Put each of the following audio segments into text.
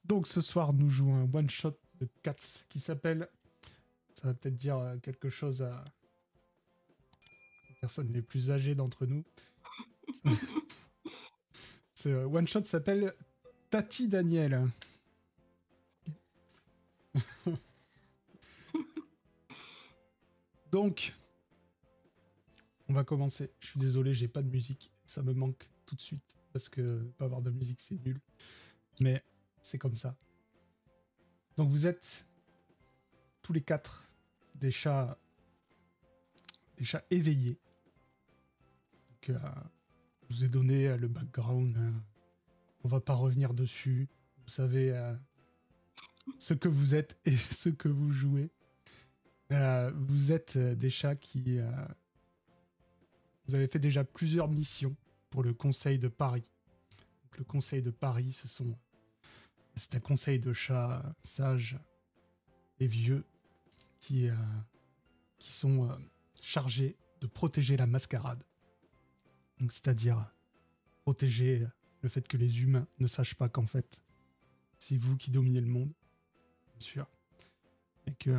Donc ce soir, nous jouons un one-shot de Cats qui s'appelle... Ça va peut-être dire quelque chose à les personnes les plus âgées d'entre nous. Ce one-shot s'appelle Tati Daniel. Donc, on va commencer. Je suis désolé, j'ai pas de musique. Ça me manque tout de suite. Parce que pas avoir de musique, c'est nul. Mais c'est comme ça. Donc vous êtes tous les 4 des chats éveillés. Donc, je vous ai donné le background. On va pas revenir dessus. Vous savez ce que vous êtes et ce que vous jouez. Vous êtes des chats qui... vous avez fait déjà plusieurs missions pour le Conseil de Paris. Donc, le Conseil de Paris, c'est un conseil de chats sages et vieux qui sont chargés de protéger la mascarade. Donc, c'est-à-dire protéger le fait que les humains ne sachent pas qu'en fait, c'est vous qui dominez le monde, bien sûr, et que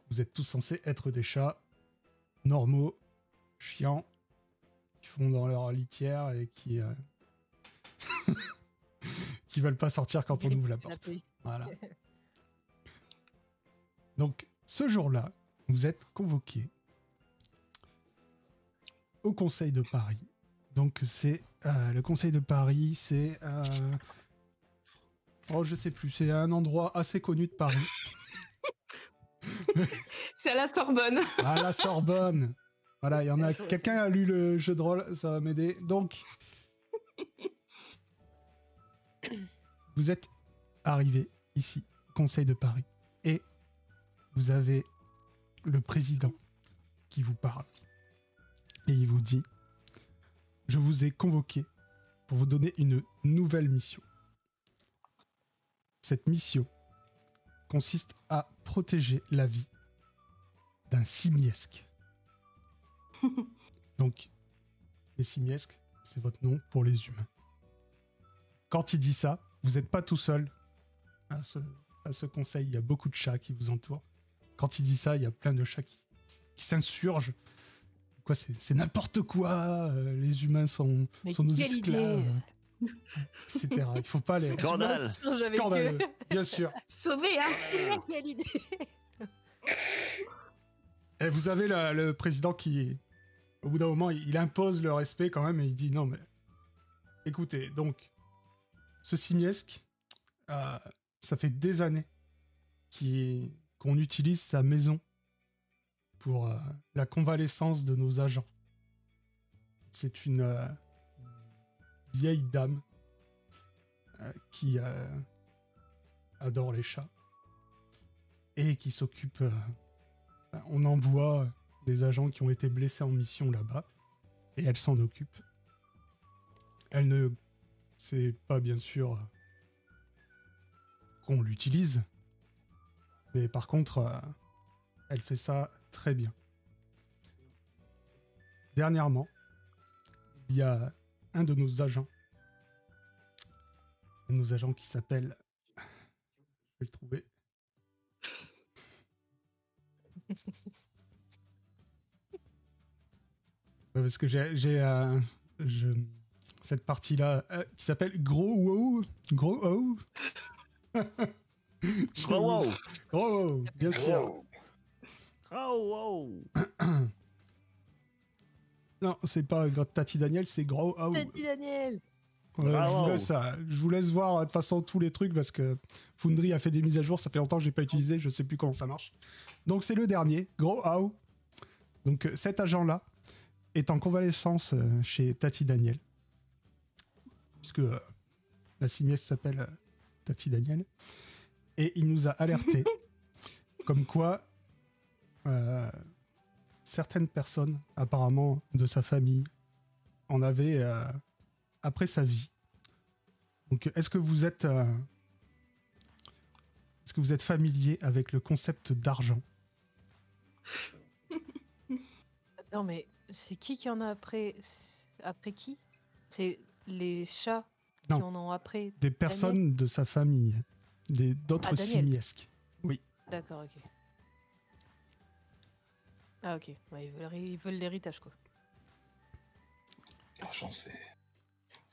vous êtes tous censés être des chats normaux, chiants, qui font dans leur litière et qui qui veulent pas sortir quand on ouvre la porte. Voilà. Donc, ce jour-là, vous êtes convoqués au Conseil de Paris. Donc, c'est le Conseil de Paris, c'est... oh, je sais plus, c'est un endroit assez connu de Paris. C'est à la Sorbonne. À la Sorbonne. Voilà, il y en a... Quelqu'un a lu le jeu de rôle, ça va m'aider. Donc, vous êtes arrivé ici, au Conseil de Paris, et vous avez le président qui vous parle. Et il vous dit: je vous ai convoqué pour vous donner une nouvelle mission. Cette mission consiste à protéger la vie d'un simiesque. Donc, les simiesques, c'est votre nom pour les humains. Quand il dit ça, vous n'êtes pas tout seul à ce conseil. Il y a beaucoup de chats qui vous entourent. Quand il dit ça, il y a plein de chats qui s'insurgent. Quoi, c'est n'importe quoi. Les humains sont nos esclaves, etc. Il faut pas les... Scandale. Scandaleux, bien sûr. Sauver un simiesque. Quelle idée. Et vous avez le président qui, au bout d'un moment, il impose le respect quand même et il dit: non mais, écoutez, donc, ce simiesque, ça fait des années qu'on utilise sa maison pour la convalescence de nos agents. C'est une vieille dame qui adore les chats et qui s'occupe... on envoie des agents qui ont été blessés en mission là-bas et elle s'en occupe. Elle ne sait pas, bien sûr, qu'on l'utilise, mais par contre, elle fait ça très bien. Dernièrement, il y a un de nos agents qui s'appelle... Je vais le trouver. Parce que j'ai cette partie-là qui s'appelle Gros Wow. Gros Wow. Gros wow. Gros Wow, bien sûr. Gros wow. Non, c'est pas Tati Daniel, c'est Gros Wow. Tati Daniel. Je vous laisse voir de toute façon tous les trucs parce que Foundry a fait des mises à jour, ça fait longtemps que j'ai pas utilisé, je sais plus comment ça marche. Donc c'est le dernier, Gros Wow. Donc cet agent-là est en convalescence chez Tati Daniel. Puisque la simiesque s'appelle Tati Daniel. Et il nous a alerté comme quoi certaines personnes, apparemment de sa famille, en avaient après sa vie. Donc est-ce que vous êtes familier avec le concept d'argent? Non mais c'est qui en a après? Après qui? C'est les chats qui Non. en ont après Des personnes de sa famille. d'autres Daniel. simiesques. D'accord, ok. Ah, ok. Ouais, ils veulent l'héritage, quoi. L'argent, c'est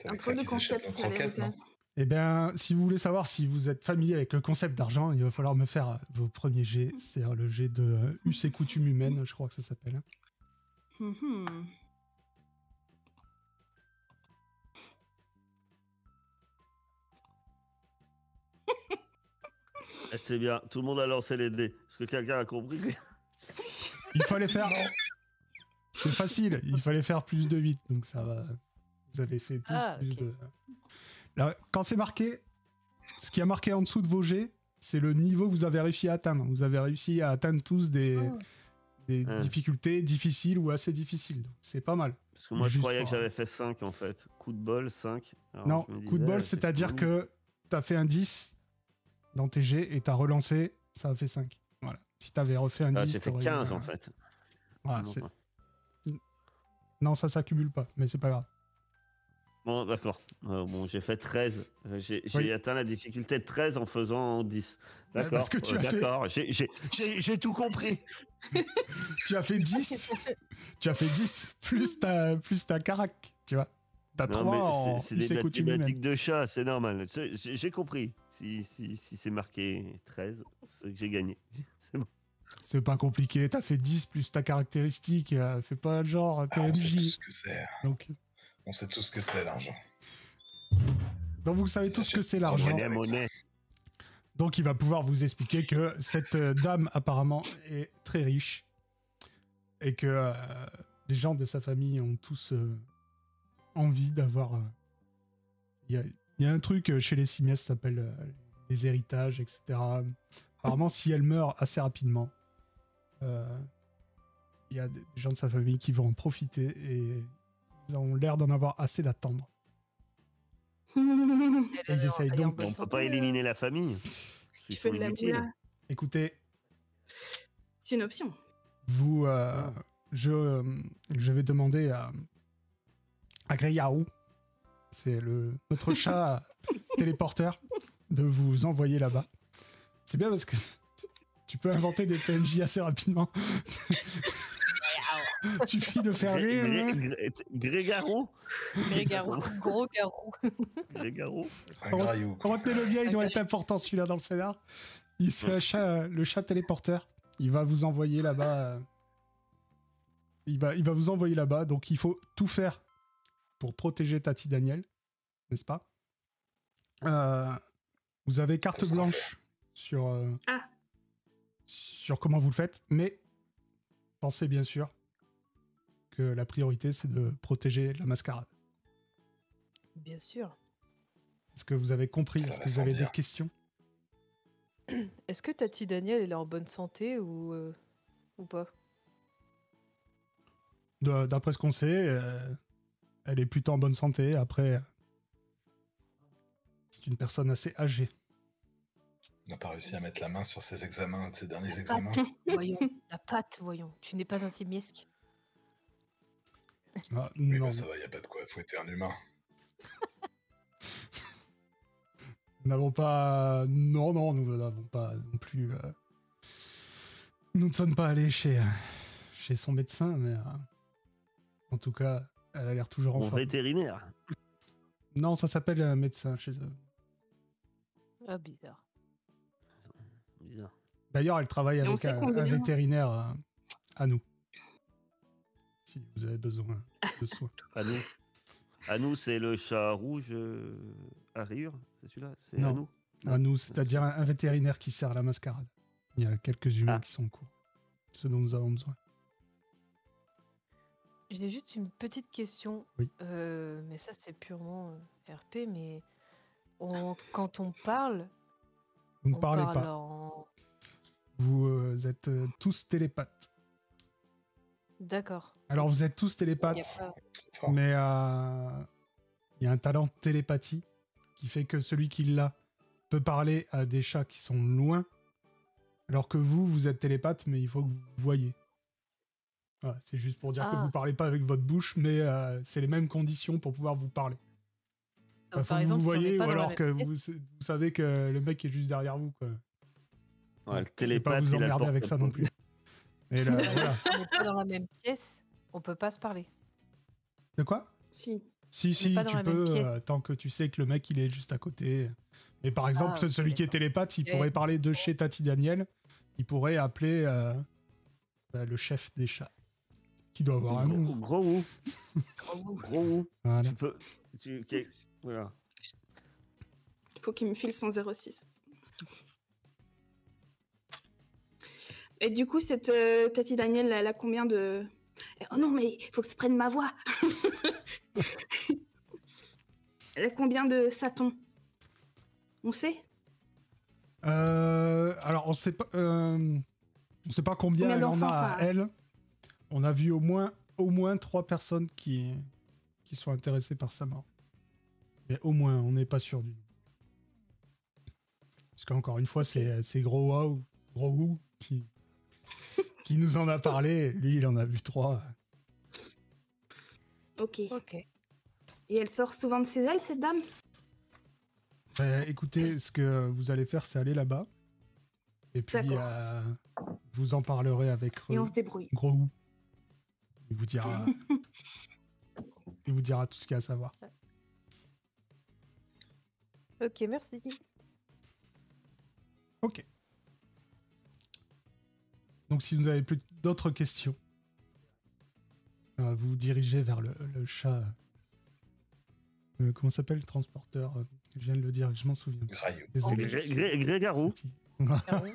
Un avec peu ça le qu'ils achètent concept notre de enquête, non? l'héritage. Eh bien, si vous voulez savoir si vous êtes familier avec le concept d'argent, il va falloir me faire vos premiers jets, c'est-à-dire le jet de us et coutumes humaines, je crois que ça s'appelle. Mhm. C'est bien, tout le monde a lancé les dés. Est-ce que quelqu'un a compris? Il fallait faire... C'est facile, il fallait faire plus de 8, donc ça va... Vous avez fait tous plus ok. de... Là, quand c'est marqué, ce qui a marqué en dessous de vos jets, c'est le niveau que vous avez réussi à atteindre. Vous avez réussi à atteindre tous des difficultés difficiles ou assez difficiles. Donc, c'est pas mal. Parce que moi, je Juste croyais que pour- j'avais fait 5 en fait. Coup de bol, 5. Alors, Non, je me coup de disais, bol, c'est c'est-à-dire fou. que t'as fait un 10 dans tes jets et t'as relancé, ça a fait 5. Voilà. Si t'avais refait un Ah, 10, j'ai fait t'aurais eu 15 un- en fait. Voilà, Non, c'est- pas. Non, ça s'accumule pas, mais c'est pas grave. Bon, d'accord. Bon, j'ai fait 13. J'ai Oui. atteint la difficulté de 13 en faisant 10. D'accord. Parce que tu as fait- D'accord, j'ai tout compris. Tu as fait 10, tu as fait 10 plus ta carac, tu vois. T'as Non, 3 mais en c'est us des et coutumes humaines. mathématiques de chat, c'est normal. J'ai compris. Si c'est marqué 13, c'est que j'ai gagné. C'est bon. C'est pas compliqué, t'as fait 10 plus ta caractéristique, fais pas le genre Ah, on sait tout TMJ. ce que c'est. Donc, On sait tout ce que c'est, l'argent. vous savez Ça tous que achète c'est trop l'argent. de monnaie. Donc il va pouvoir vous expliquer que cette dame apparemment est très riche et que les gens de sa famille ont tous envie d'avoir... Il y a un truc chez les simiesques qui s'appelle les héritages, etc. Apparemment, si elle meurt assez rapidement, il y a des gens de sa famille qui vont en profiter et ils ont l'air d'en avoir assez d'attendre. Ils essayent donc- On peut pas éliminer la famille. Ils Tu fais sont de la inutiles. moula. Écoutez, C'est une option. vous, je vais demander à Greyarou, c'est notre chat téléporteur, de vous envoyer là-bas. C'est bien parce que tu peux inventer des PNJ assez rapidement. Suffit de faire rire. Grégaro Grégaro, gros garou. Grégaro Un graillou, quoi. Retenez-le bien, il doit être important celui-là dans le scénar. C'est le chat téléporteur. Il va vous envoyer là-bas. Il va vous envoyer là-bas. Donc il faut tout faire pour protéger Tati Daniel, n'est-ce pas? Vous avez carte Ça sera blanche sur Ah. sur comment vous le faites, mais pensez bien sûr que la priorité c'est de protéger la mascarade. Bien sûr. Est-ce que vous avez compris? Ça Est-ce va que vous sans avez dire. des questions? Est-ce que Tati Daniel, elle est en bonne santé ou pas? D'après ce qu'on sait, elle est plutôt en bonne santé. Après, c'est une personne assez âgée. On n'a pas réussi à mettre la main sur ses examens, ses derniers La examens. patte, voyons. La patte, voyons. Tu n'es pas un simiesque. Ah, Oui, non, bah ça va, y a pas de quoi fouetter un humain. nous n'avons pas... Non, nous n'avons pas non plus... Nous ne sommes pas allés chez son médecin, mais... en tout cas, elle a l'air toujours en Mon forme. vétérinaire. Non, ça s'appelle un médecin chez eux. Ah, bizarre. Bizarre. D'ailleurs, elle travaille Et on avec sait un combien. vétérinaire à nous. Si vous avez besoin de soins. À nous, c'est le chat rouge à rayures. C'est celui-là. C'est Non. à nous. À nous, c'est-à-dire un vétérinaire qui sert à la mascarade. Il y a quelques humains Ah. qui sont en cours. Ce dont nous avons besoin. J'ai juste une petite question. Oui. Mais ça, c'est purement RP, mais quand on parle, Vous ne on parlez parle pas. en... Vous êtes tous télépathes. D'accord. Alors, vous êtes tous Y a télépathes, pas- Fort. mais il y a un talent de télépathie qui fait que celui qui l'a peut parler à des chats qui sont loin, alors que vous êtes télépathe, mais il faut que vous voyez. Voilà, c'est juste pour dire que Ah. vous parlez pas avec votre bouche, mais c'est les mêmes conditions pour pouvoir vous parler. Faut par que exemple, vous si on n'est voyez, pas ou dans la alors que même pièce, vous savez que le mec est juste derrière vous, quoi. Ouais, le Je vais pas télépathe, vous il a le emmerder avec ça non portable. plus. Mais là, par exemple, voilà. si on n'est pas dans la même pièce, on peut pas se parler. De quoi? Si. Si, pas dans tu la même peux, pièce. tant que tu sais que le mec, il est juste à côté. Mais par exemple, Ah, ok, celui qui est d'accord. télépathe, il Ok. pourrait parler de chez Tati Daniel. Il pourrait appeler le chef des chats. Qui doit avoir un nom. Gros ou. Gros Gros ou. Voilà. Tu peux. Voilà. Il faut qu'il me file son 06. Et du coup, cette Tati Daniel, elle a combien de... Oh non, mais il faut que je prenne ma voix. Elle a combien de satons? On sait? Alors, on sait pas combien Combien elle en d'enfants, a à enfin, elle. On a vu au moins 3 personnes qui sont intéressées par sa mort. Mais au moins, on n'est pas sûr du nom. Parce qu'encore une fois, c'est Gros Wu qui nous en a parlé. Lui, il en a vu 3. Ok. Ok. Et elle sort souvent de ses ailes, cette dame? Écoutez, ce que vous allez faire, c'est aller là-bas. Et puis, D'accord. vous en parlerez avec Et on se débrouille. Gros Wu. Il vous dira tout ce qu'il y a à savoir. Ok, merci. Ok. Donc, si vous n'avez plus d'autres questions, vous vous dirigez vers le chat. Comment s'appelle le transporteur? Je viens de le dire, je m'en souviens. Graillou. Désolé. Grégarou. Bravo,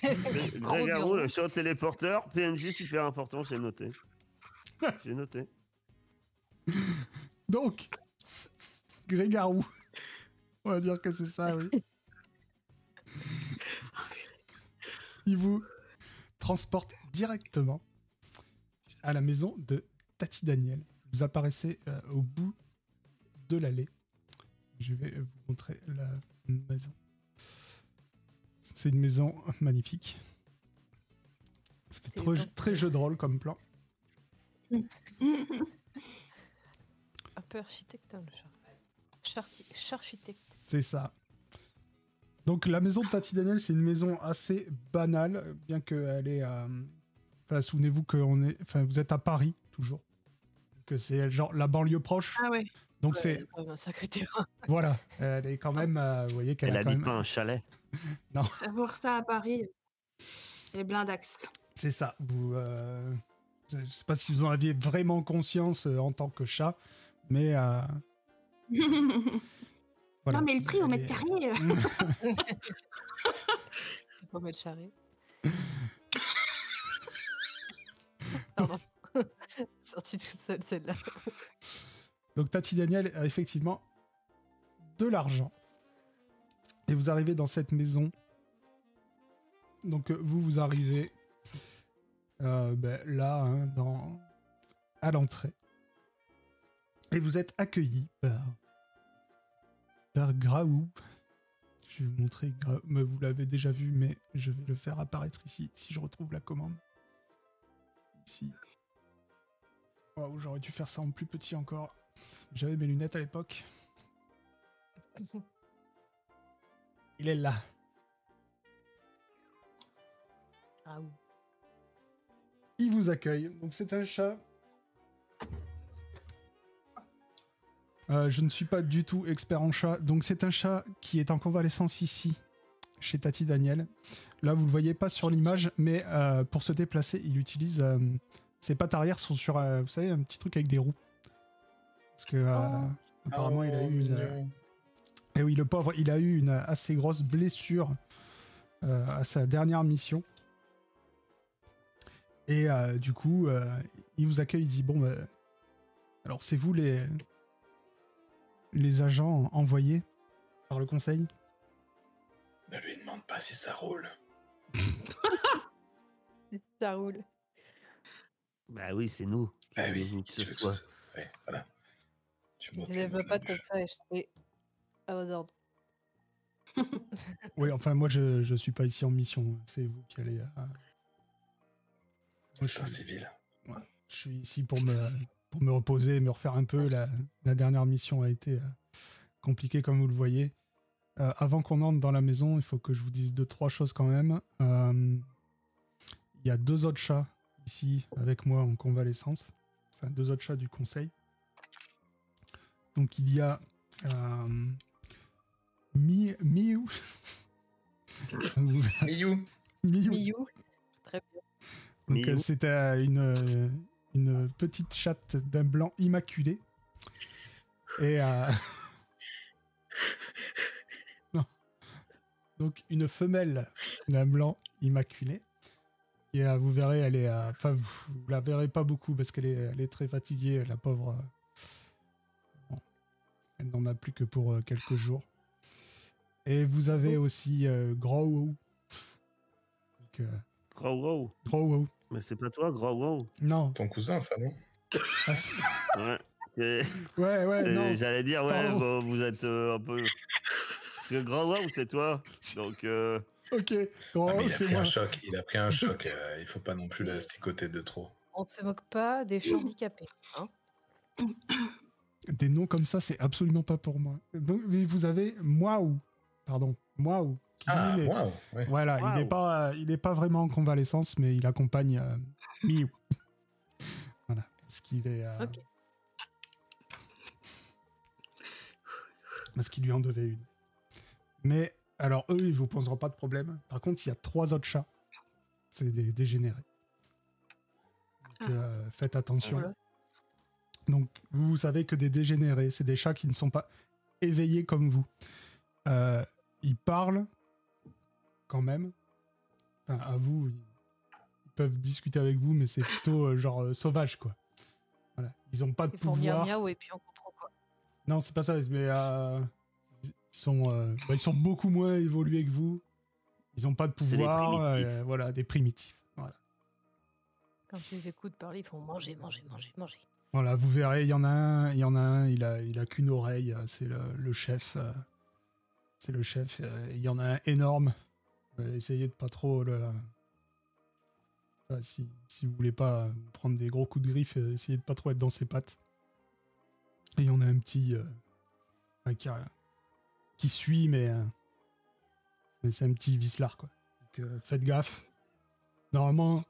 Grégarou, le chat téléporteur. PNJ super important, j'ai noté. J'ai noté. Donc, Grégarou. On va dire que c'est ça, oui. Il vous transporte directement à la maison de Tati Daniel. Vous apparaissez au bout de l'allée. Je vais vous montrer la maison. C'est une maison magnifique. Ça fait très jeu de rôle comme plan. un peu architecte, hein, le chat. Charchitecte. C'est ça. Donc la maison de Tati Daniel, c'est une maison assez banale, bien qu'elle est... Enfin, souvenez-vous que vous êtes à Paris, toujours. Que c'est genre la banlieue proche. Ah ouais. Donc Ouais, c'est... quand même un sacré terrain. Voilà. Elle est quand même... vous voyez qu'elle Elle a quand habite même... pas un chalet. Non, Avoir ça à Paris, elle est blindax. c'est ça. Vous... Je sais pas si vous en aviez vraiment conscience en tant que chat, mais... Voilà. Non, mais le prix au Elle mètre est- carré. Faut mettre charré. Pardon. Sortie toute seule, celle-là. Donc Tati Daniel a effectivement de l'argent. Et vous arrivez dans cette maison. Donc vous arrivez là, hein, à l'entrée. Et vous êtes accueilli par Graou. Je vais vous montrer Graou. Mais vous l'avez déjà vu, mais je vais le faire apparaître ici, si je retrouve la commande. Ici. Wow, j'aurais dû faire ça en plus petit encore. J'avais mes lunettes à l'époque. Il est là. Ah oui. Il vous accueille. Donc c'est un chat. Je ne suis pas du tout expert en chat. Donc c'est un chat qui est en convalescence ici, chez Tati Daniel. Là, vous le voyez pas sur l'image, mais pour se déplacer, il utilise... ses pattes arrière sont sur, vous savez, un petit truc avec des roues. Parce que apparemment, il a eu une... Et oui, le pauvre, il a eu une assez grosse blessure à sa dernière mission. Et du coup, il vous accueille, il dit, bon, alors c'est vous les agents envoyés par le conseil? Ne lui demande pas si ça roule. Ça roule. Bah oui, c'est nous. Ah oui, Nous, qui ce tu veux que soit. ce soit. Ouais, voilà. Tu montes Je les lève ma mots patte du comme jeu. ça et je fais à vos ordres. Oui, enfin, moi, je suis pas ici en mission. C'est vous qui allez... Moi, C'est un civil. je suis ici pour me reposer et me refaire un peu. La dernière mission a été compliquée, comme vous le voyez. Avant qu'on entre dans la maison, il faut que je vous dise 2-3 choses quand même. Il y a 2 autres chats ici avec moi en convalescence. Enfin, 2 autres chats du conseil. Donc il y a Miou. Miou. Miyu. Très bien. Donc Miou. c'était une petite chatte d'un blanc immaculé. Et non. Donc une femelle d'un blanc immaculé. Et vous verrez, elle est, enfin vous la verrez pas beaucoup parce qu'elle est très fatiguée, la pauvre. Bon, elle n'en a plus que pour quelques jours. Et vous avez aussi Gros Wow. Donc, Gros wow. Gros Wow. Mais c'est pas toi, gros wow. Non. Ton cousin, ça, non? Ah, si. Ouais. C'est- Ouais, non. J'allais dire, ouais, Pardon. bon, vous êtes un peu. Parce que gros wow, c'est toi. Donc, Ok, Gros Ah, mais Wow, il a c'est pris moi. un choc. Il a pris un choc. Il faut pas non plus l'asticoter de trop. On se moque pas des handicapés. Hein. Des noms comme ça, c'est absolument pas pour moi. Donc, mais vous avez Mwaou. Pardon, Mwaou. Qui, Ah, lui, waouh. Ouais. voilà, Waouh. il est pas vraiment en convalescence, mais il accompagne Miou. Voilà, parce qu'il est. Ok. Parce qu'il lui en devait une. Mais alors eux, ils vous poseront pas de problème. Par contre, il y a 3 autres chats. C'est des dégénérés. Donc, faites attention. Voilà. Donc, vous savez que des dégénérés, c'est des chats qui ne sont pas éveillés comme vous. Ils parlent quand même. Enfin, à vous, ils peuvent discuter avec vous, mais c'est plutôt genre sauvage, quoi. Voilà. Ils n'ont pas de Ils font miaou pouvoir. miaou et puis on comprend quoi. Non, c'est pas ça, mais ils sont beaucoup moins évolués que vous. Ils n'ont pas de C'est des pouvoir. primitifs. Voilà, des primitifs. Voilà. Quand je les écoute parler, ils font manger, manger, manger, manger. Voilà, vous verrez, il y en a un, il a qu'une oreille, c'est le chef. C'est le chef. Il y en a un énorme. Essayez de pas trop le. Si vous voulez pas prendre des gros coups de griffe, essayez de pas trop être dans ses pattes. Et il y en a un petit qui suit, mais c'est un petit vicelard, quoi. Donc faites gaffe. Normalement,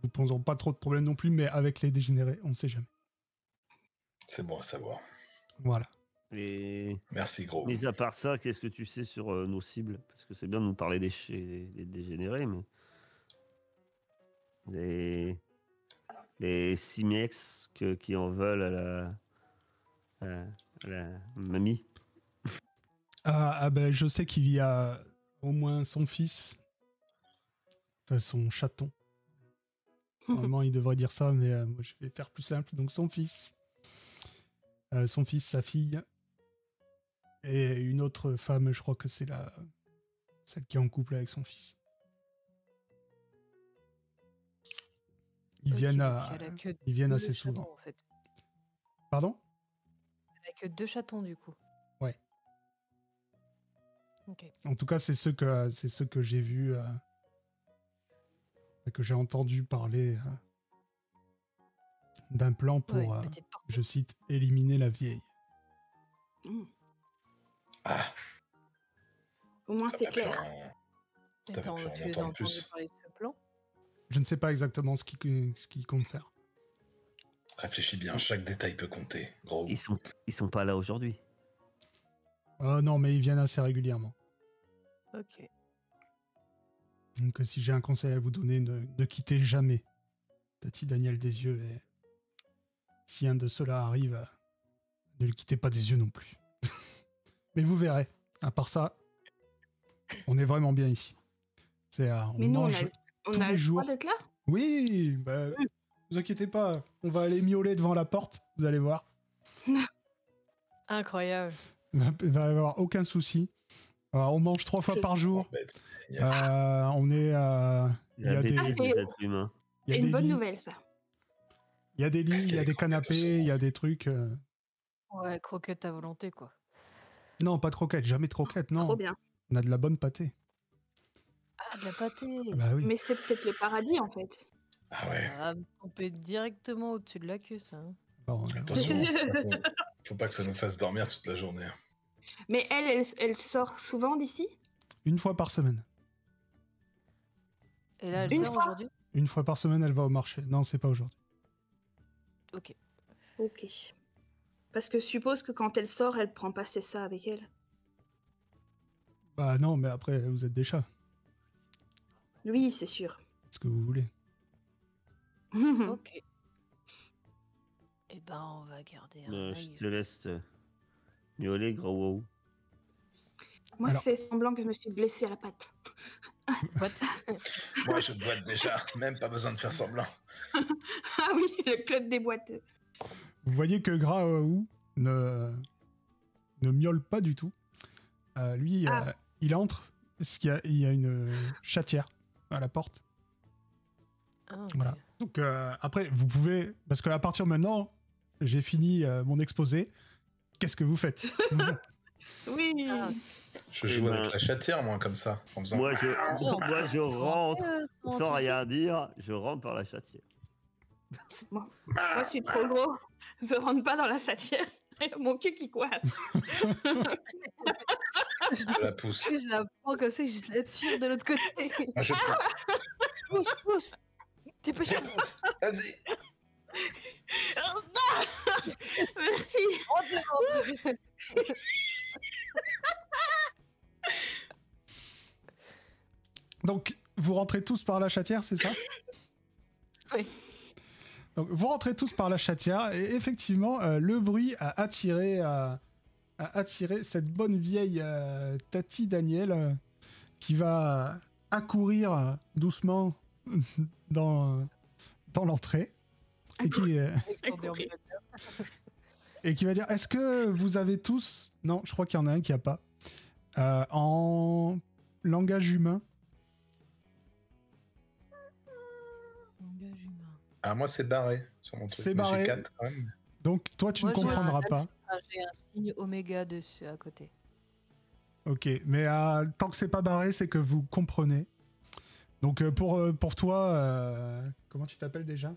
vous poseront pas trop de problèmes non plus, mais avec les dégénérés, on sait jamais. C'est bon à savoir. Voilà. et Merci, gros. mis à part ça, qu'est-ce que tu sais sur nos cibles? Parce que c'est bien de nous parler des dégénérés, mais. Les Simex qui en veulent à la mamie. Ben, je sais qu'il y a au moins son fils, enfin son chaton. Normalement, il devrait dire ça, mais moi, je vais faire plus simple. Donc, son fils, sa fille, et une autre femme, je crois que c'est celle qui est en couple avec son fils. Ils Ok, viennent, donc elle a que ils viennent deux assez chatons, souvent. en fait. Pardon? Elle a que 2 chatons du coup. Ouais. Ok. En tout cas, c'est ceux que j'ai vus, que j'ai entendu parler d'un plan pour, Ouais, petite porte. je cite, éliminer la vieille. Ah, Au moins, t'as c'est pas pu clair. T'avais Attends, pu en tu les as entendre entendus plus. parler de ce plan? Je ne sais pas exactement ce qu'il compte faire. Réfléchis bien, chaque détail peut compter, gros. Ils sont pas là aujourd'hui. Non, mais ils viennent assez régulièrement. Ok. Donc si j'ai un conseil à vous donner, ne quittez jamais Tati Daniel des yeux. Et si un de ceux-là arrive, ne le quittez pas des yeux non plus. Mais vous verrez. À part ça, on est vraiment bien ici. On Mais nous, mange on tous a les le jours. droit d'être là. Oui, bah, vous inquiétez pas. On va aller miauler devant la porte. Vous allez voir. Incroyable. Il va y avoir aucun souci. On mange 3 fois par jour. Bête. On est. Il y a des. bêtise des êtres humains. Il y a C'est des une bonne lits, nouvelle, ça. il y a des lits, Est-ce qu'il il y y a a des des canapés, il y a des trucs. Ouais, croquette à volonté quoi. Non, pas de croquettes, jamais de croquettes, non. Trop bien. On a de la bonne pâtée. Ah, de la pâtée. Ah bah oui. Mais c'est peut-être le paradis, en fait. Ah ouais. Ah, on peut être directement au-dessus de la queue, ça. Hein. Alors, Attention, faut pas que ça nous fasse dormir toute la journée. Mais elle sort souvent d'ici? une fois par semaine. Et là, elle Une sort fois aujourd'hui? Une fois par semaine, elle va au marché. Non, c'est pas aujourd'hui. Ok. Ok. Parce que je suppose que quand elle sort, elle prend pas ses ça avec elle. Bah non, mais après, vous êtes des chats. Oui, c'est sûr. Ce que vous voulez. Ok. Eh ben, on va garder un Je œil. te laisse miauler, gros wow. Moi, Alors- je fais semblant que je me suis blessée à la patte. What? Moi, je boite déjà, même pas besoin de faire semblant. Ah oui, le club des boîtes. Vous voyez que Graou ne miaule pas du tout. Lui, Ah. il entre, parce il y a une chatière à la porte. Ah, ok. Voilà. Donc après, vous pouvez, parce qu'à partir de maintenant, j'ai fini mon exposé. Qu'est-ce que vous faites? Oui. Ah. Je Eh joue ben- avec la chatière, moi, comme ça, en faisant. Moi, je rentre, sans sans souci. rien dire, je rentre par la chatière. Moi, je suis trop gros. Je rentre pas dans la satire. Mon cul qui coince. Je la pousse. Je la prends comme ça et je la tire de l'autre côté. Moi, je pousse. Pousse. Dépêche-toi. Je pousse. Vas-y. Merci. Donc, vous rentrez tous par la chatière, c'est ça? Oui. Donc, vous rentrez tous par la chatière, et effectivement, le bruit a attiré cette bonne vieille Tati Daniel qui va accourir doucement dans l'entrée et qui va dire, est-ce que vous avez tous... Non, je crois qu'il y en a un qui a pas. En langage humain. Langage humain. Ah, moi, c'est barré sur mon truc. C'est mais barré. j'ai 4 quand même. Donc, toi, tu Moi, ne j'ai comprendras un- pas. Ah, j'ai un signe oméga dessus à côté. Ok, mais tant que c'est pas barré, c'est que vous comprenez. Donc pour toi, comment tu t'appelles déjà?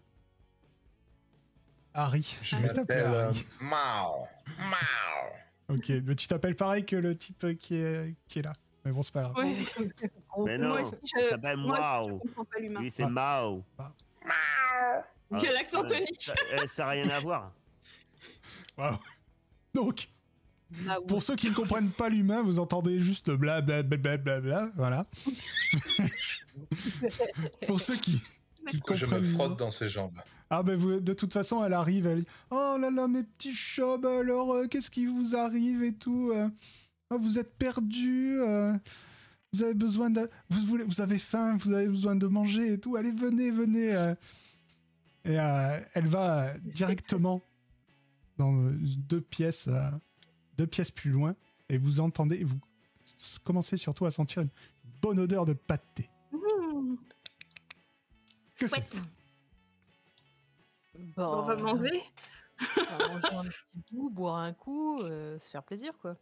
Harry. Je vais t'appeler m'appelle Harry. Mao. Mao. Ok, mais tu t'appelles pareil que le type qui est là. Mais bon, c'est pas grave. Ouais. Mais non, Moi aussi, il s'appelle moi aussi, je Mao. comprends pas l'humain. Lui, c'est Ah. Mao. Mao. Quel accent tonique. Ça n'a rien à voir. Wow. Donc, Ah, oui. pour ceux qui ne comprennent pas l'humain, vous entendez juste le bla bla bla bla bla bla, voilà. Pour ceux qui Je comprennent... me frotte dans ses jambes. Ah ben de toute façon, elle arrive, elle dit « Oh là là, mes petits chobs, alors qu'est-ce qui vous arrive et tout oh, vous êtes perdus, vous avez besoin de... Vous avez faim, vous avez besoin de manger et tout, allez, venez, venez. Et elle va directement dans deux pièces plus loin, et vous entendez, vous commencez surtout à sentir une bonne odeur de pâté. Mmh. Que Chouette. faites-vous? Bon, On va manger. on va manger un petit bout, boire un coup, se faire plaisir, quoi.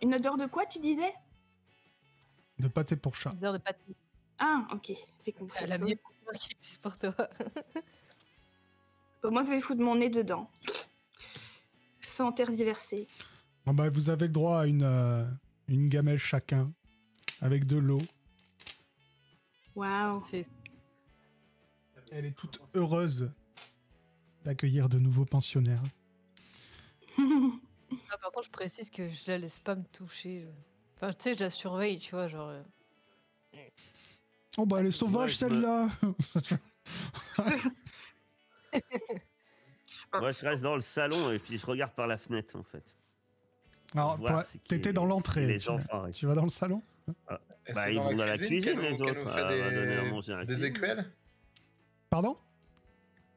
Une odeur de quoi, tu disais? De pâté pour chat. Une heure de pâté. Ah, ok. J'ai compris. La meilleure odeur qui existe pour toi. Moi, je vais foutre mon nez dedans. Sans tergiverser. Bon bah, vous avez le droit à une gamelle chacun, avec de l'eau. Waouh. Elle est toute heureuse d'accueillir de nouveaux pensionnaires. Ah, par contre, je précise que je la laisse pas me toucher. Enfin, tu sais, je la surveille, tu vois, genre... Oh bah, elle est sauvage, Ouais, je celle-là. Moi, je reste dans le salon et puis je regarde par la fenêtre, en fait. Alors, Voir ce qui t'étais est- dans ce qui est l'entrée. les enfants, ouais. Tu vas dans le salon? Et Bah, c'est ils vont dans la cuisine, qu'elle les nous- qu'elle autres. nous Elle fait va donner à manger à la des cuisine. équelles. Pardon?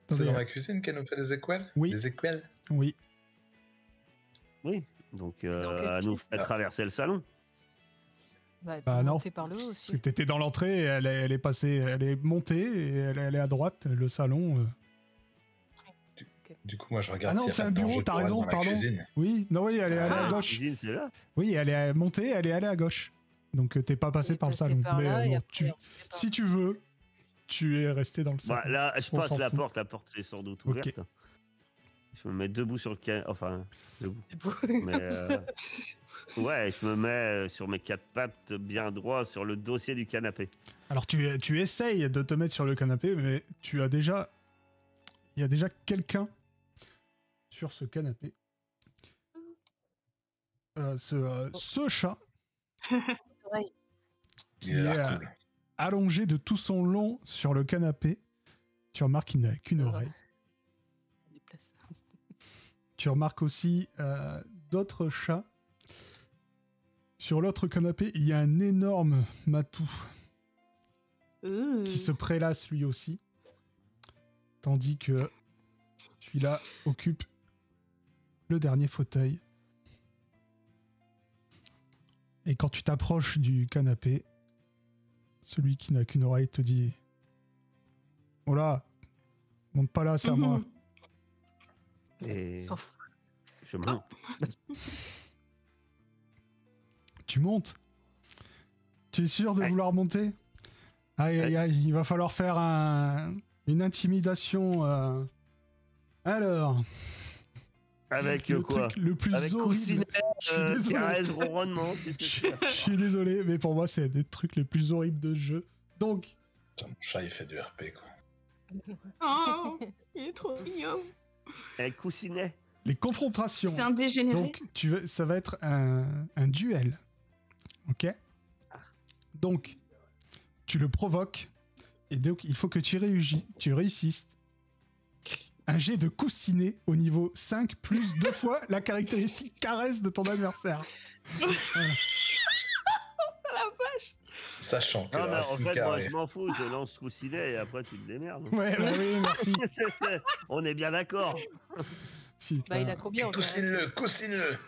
C'est Attendez, dans la cuisine qu'elle nous fait des équelles. Oui. Des équelles. Oui. Oui, donc quelle elle nous pièce fait traverser le salon. Bah, elle Bah peut non. monter par le haut Parce aussi. que t'étais dans l'entrée, et elle est passée, elle est montée, et elle est à droite, le salon. Du coup, moi, je regarde. Ah non, s'il y a c'est pas un de bureau, danger t'as pour elle raison, dans la pardon. cuisine. Oui, non, oui, elle est allée Ah, à la gauche. cuisine, c'est là. Oui, elle est montée, elle est allée à gauche. Donc t'es pas passé On est par le passé salon. par Mais là, et bon, après, on est passé par- si tu veux, tu es resté dans le Bah, salon. là, je On passe s'en la fout. porte est sans doute Ok. ouverte. Je me mets debout sur le canapé, enfin, debout. C'est beau. Mais ouais, je me mets sur mes 4 pattes bien droit sur le dossier du canapé. Alors tu essayes de te mettre sur le canapé, mais il y a déjà quelqu'un sur ce canapé. Ce chat Ouais. qui Il a est l'air cool. allongé de tout son long sur le canapé. Tu remarques qu'il n'a qu'une Ouais. oreille. On déplace. Tu remarques aussi d'autres chats. Sur l'autre canapé, il y a un énorme matou qui se prélasse lui aussi. Tandis que celui-là occupe le dernier fauteuil. Et quand tu t'approches du canapé, celui qui n'a qu'une oreille te dit « Oh là, monte pas là, c'est à moi. Et S'en fout. je monte. Tu montes. Tu es sûr de Ouais. vouloir monter? Aïe, aïe, aïe, il va falloir faire une intimidation. Alors, Avec le quoi? truc le plus Avec horrible. coussinet, Je suis désolé. caresse, ronronnement. Qu'est-ce que tu Je suis désolé, mais pour moi, c'est des trucs les plus horribles de ce jeu. Donc, Putain, mon chat, il fait du RP, quoi. Oh, il est trop mignon. Avec coussinet. les confrontations. C'est un dégénéré. Donc, ça va être un duel. Ok? Donc, tu le provoques. Et donc, il faut que tu réussisses un jet de coussinet au niveau 5 plus 2 fois la caractéristique caresse de ton adversaire. La vache. Sachant que Non, la mais en racine fait, moi, carrée- je m'en fous. Je lance coussinet et après, tu te démerdes. Ouais, bah oui, merci. On est bien d'accord. Putain. Bah, il a combien en Coussine-le, coussine-le.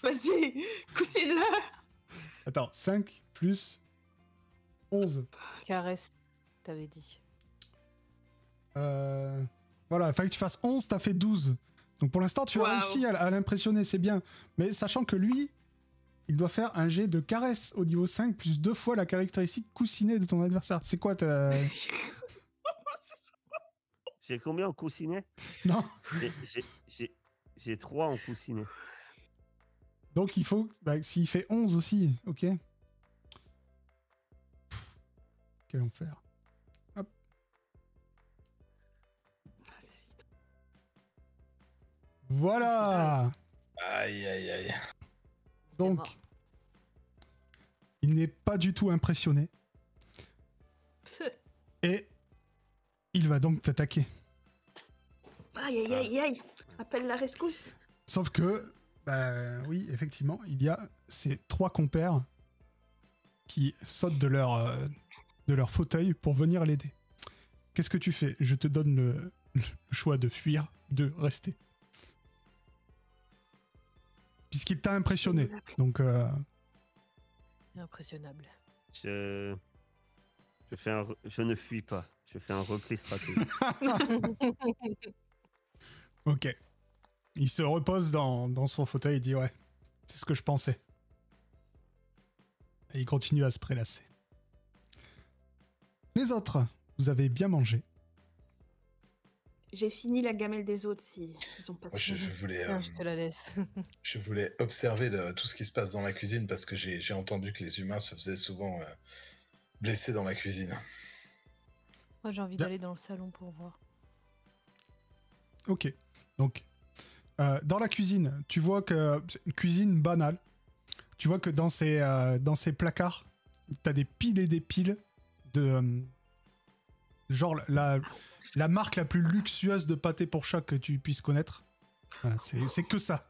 Vas-y, coussine-la. Attends, 5 plus 11. Caresse, t'avais dit. Voilà, il fallait que tu fasses 11, t'as fait 12. Donc pour l'instant, tu as Waouh. réussi à l'impressionner, c'est bien. Mais sachant que lui, il doit faire un jet de caresse au niveau 5 plus 2 fois la caractéristique coussinet de ton adversaire. C'est quoi ta... J'ai combien en coussinet? Non. J'ai 3 en coussinet. Donc il faut... Bah, s'il fait 11 aussi, ok. Quel enfer. Hop. Voilà. Aïe, aïe, aïe. Donc, mort. il n'est pas du tout impressionné. Et il va donc t'attaquer. Aïe, aïe, aïe, aïe. Appelle la rescousse. Sauf que, bah oui, effectivement, il y a ces 3 compères qui sautent de leur fauteuil pour venir l'aider. Qu'est-ce que tu fais? Je te donne le choix de fuir, de rester. Puisqu'il t'a impressionné. Donc, Impressionnable. Je ne fuis pas. Je fais un repli stratégique. ok. Il se repose dans son fauteuil et dit ouais, c'est ce que je pensais. Et il continue à se prélasser. Les autres, vous avez bien mangé. J'ai fini la gamelle des autres si ils ont pas Moi, fini. Tiens, je te la laisse. je voulais observer tout ce qui se passe dans la cuisine parce que j'ai entendu que les humains se faisaient souvent blesser dans la cuisine. Moi, j'ai envie Bien. d'aller dans le salon pour voir. Ok. Donc, dans la cuisine, tu vois que c'est une cuisine banale. Tu vois que dans ces placards, t'as des piles et des piles de... genre la marque la plus luxueuse de pâté pour chat que tu puisses connaître. Voilà, c'est que ça.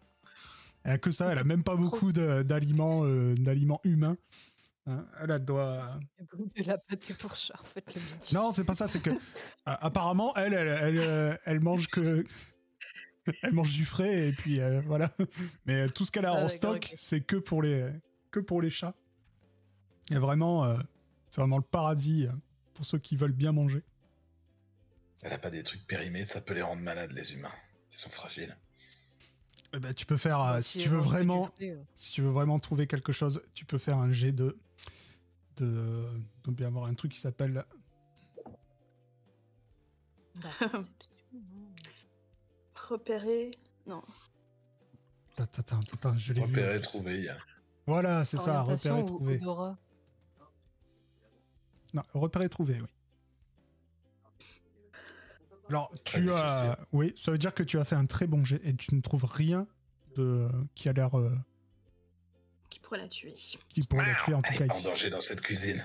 Elle a que ça, elle a même pas beaucoup d'aliments humains. Hein, elle doit... Il y a beaucoup de la pâté pour chat, en fait, le midi. Non, c'est pas ça, c'est que apparemment, elle mange que... Elle mange du frais et puis voilà. Mais tout ce qu'elle a Ah, en d'accord, stock, ok. c'est que pour les chats. Et vraiment, c'est vraiment le paradis pour ceux qui veulent bien manger. Elle a pas des trucs périmés, ça peut les rendre malades, les humains. Ils sont fragiles. Eh ben, tu peux faire, Bah, si si tu veux elle mange que du vraiment, frais, si tu veux vraiment trouver quelque chose, tu peux faire un jet de bien avoir un truc qui s'appelle Bah, perception, non. Repérer. Non. Attends, je l'ai vu. en Repérer, plus. trouver. Voilà, c'est ça, Orientation repérer, ou trouver. odorat? Non, repérer, trouver, oui. Alors, tu difficile. as... Oui, ça veut dire que tu as fait un très bon jet et tu ne trouves rien qui a l'air... Qui pourrait la tuer. qui pourrait la tuer, en tout Elle cas est en ici. danger dans cette cuisine.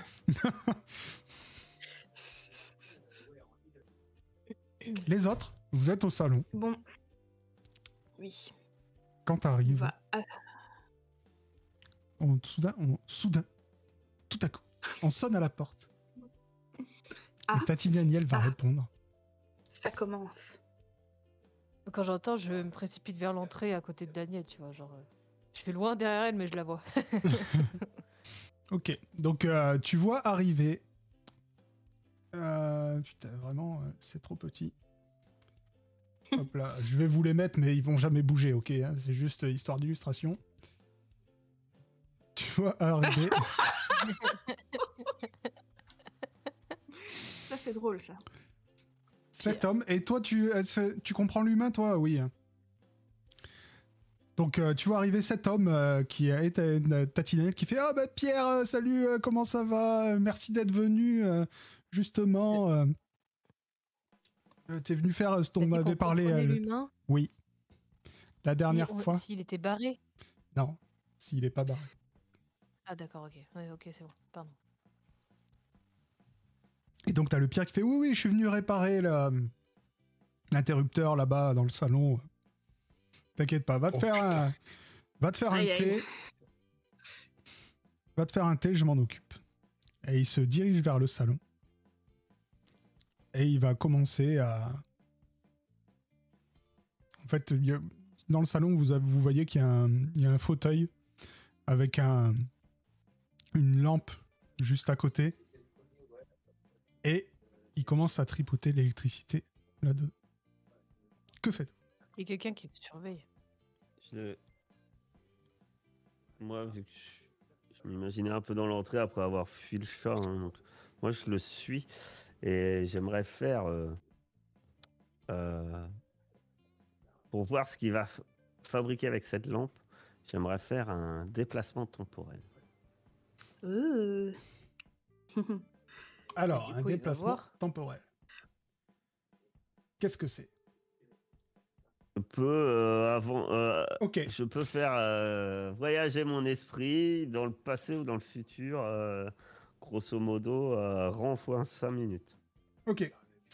Les autres, vous êtes au salon. Bon. Oui. Quand On t'arrives, va. soudain, tout à coup, on sonne à la porte. Ah. Et Tati Daniel va Ah. répondre. Ça commence. Quand j'entends, je me précipite vers l'entrée à côté de Daniel, tu vois, genre... Je suis loin derrière elle, mais je la vois. Ok, donc tu vois arriver... putain, vraiment, c'est trop petit. Hop là, je vais vous les mettre, mais ils vont jamais bouger, ok, hein, c'est juste histoire d'illustration. Tu vois arriver... Ça, c'est drôle, ça. Cet homme, et toi, tu comprends l'humain, toi? Oui. Donc, tu vois arriver cet homme qui est Tati Daniel qui fait « Ah, bah Pierre, salut, comment ça va? Merci d'être venu, justement. T'es venu faire ce dont on T'as dit avait qu'on parlé. comprenait l'humain? Oui. La dernière fois. S'il était barré? Non, s'il est pas barré. Ah d'accord, ok. Ouais, ok, c'est bon. Pardon. Et donc, t'as le Pierre qui fait « Oui, oui, je suis venu réparer l'interrupteur là-bas dans le salon. T'inquiète pas, va te faire un Aïe, aïe. thé. Va te faire un thé, je m'en occupe. » Et il se dirige vers le salon. Et il va commencer à... En fait, dans le salon, vous voyez qu'il y a un fauteuil avec une lampe juste à côté. Et il commence à tripoter l'électricité là-dedans. Que faites-vous? Il y a quelqu'un qui te surveille. Moi, vu que je m'imaginais un peu dans l'entrée après avoir fui le chat, hein, donc moi je le suis et j'aimerais faire pour voir ce qu'il va fabriquer avec cette lampe. J'aimerais faire un déplacement temporel. Ouh. Alors, Du un coup, il va déplacement voir. temporel. Qu'est-ce que c'est? Ok. Je peux faire voyager mon esprit dans le passé ou dans le futur, grosso modo, renvoie 5 minutes. Ok.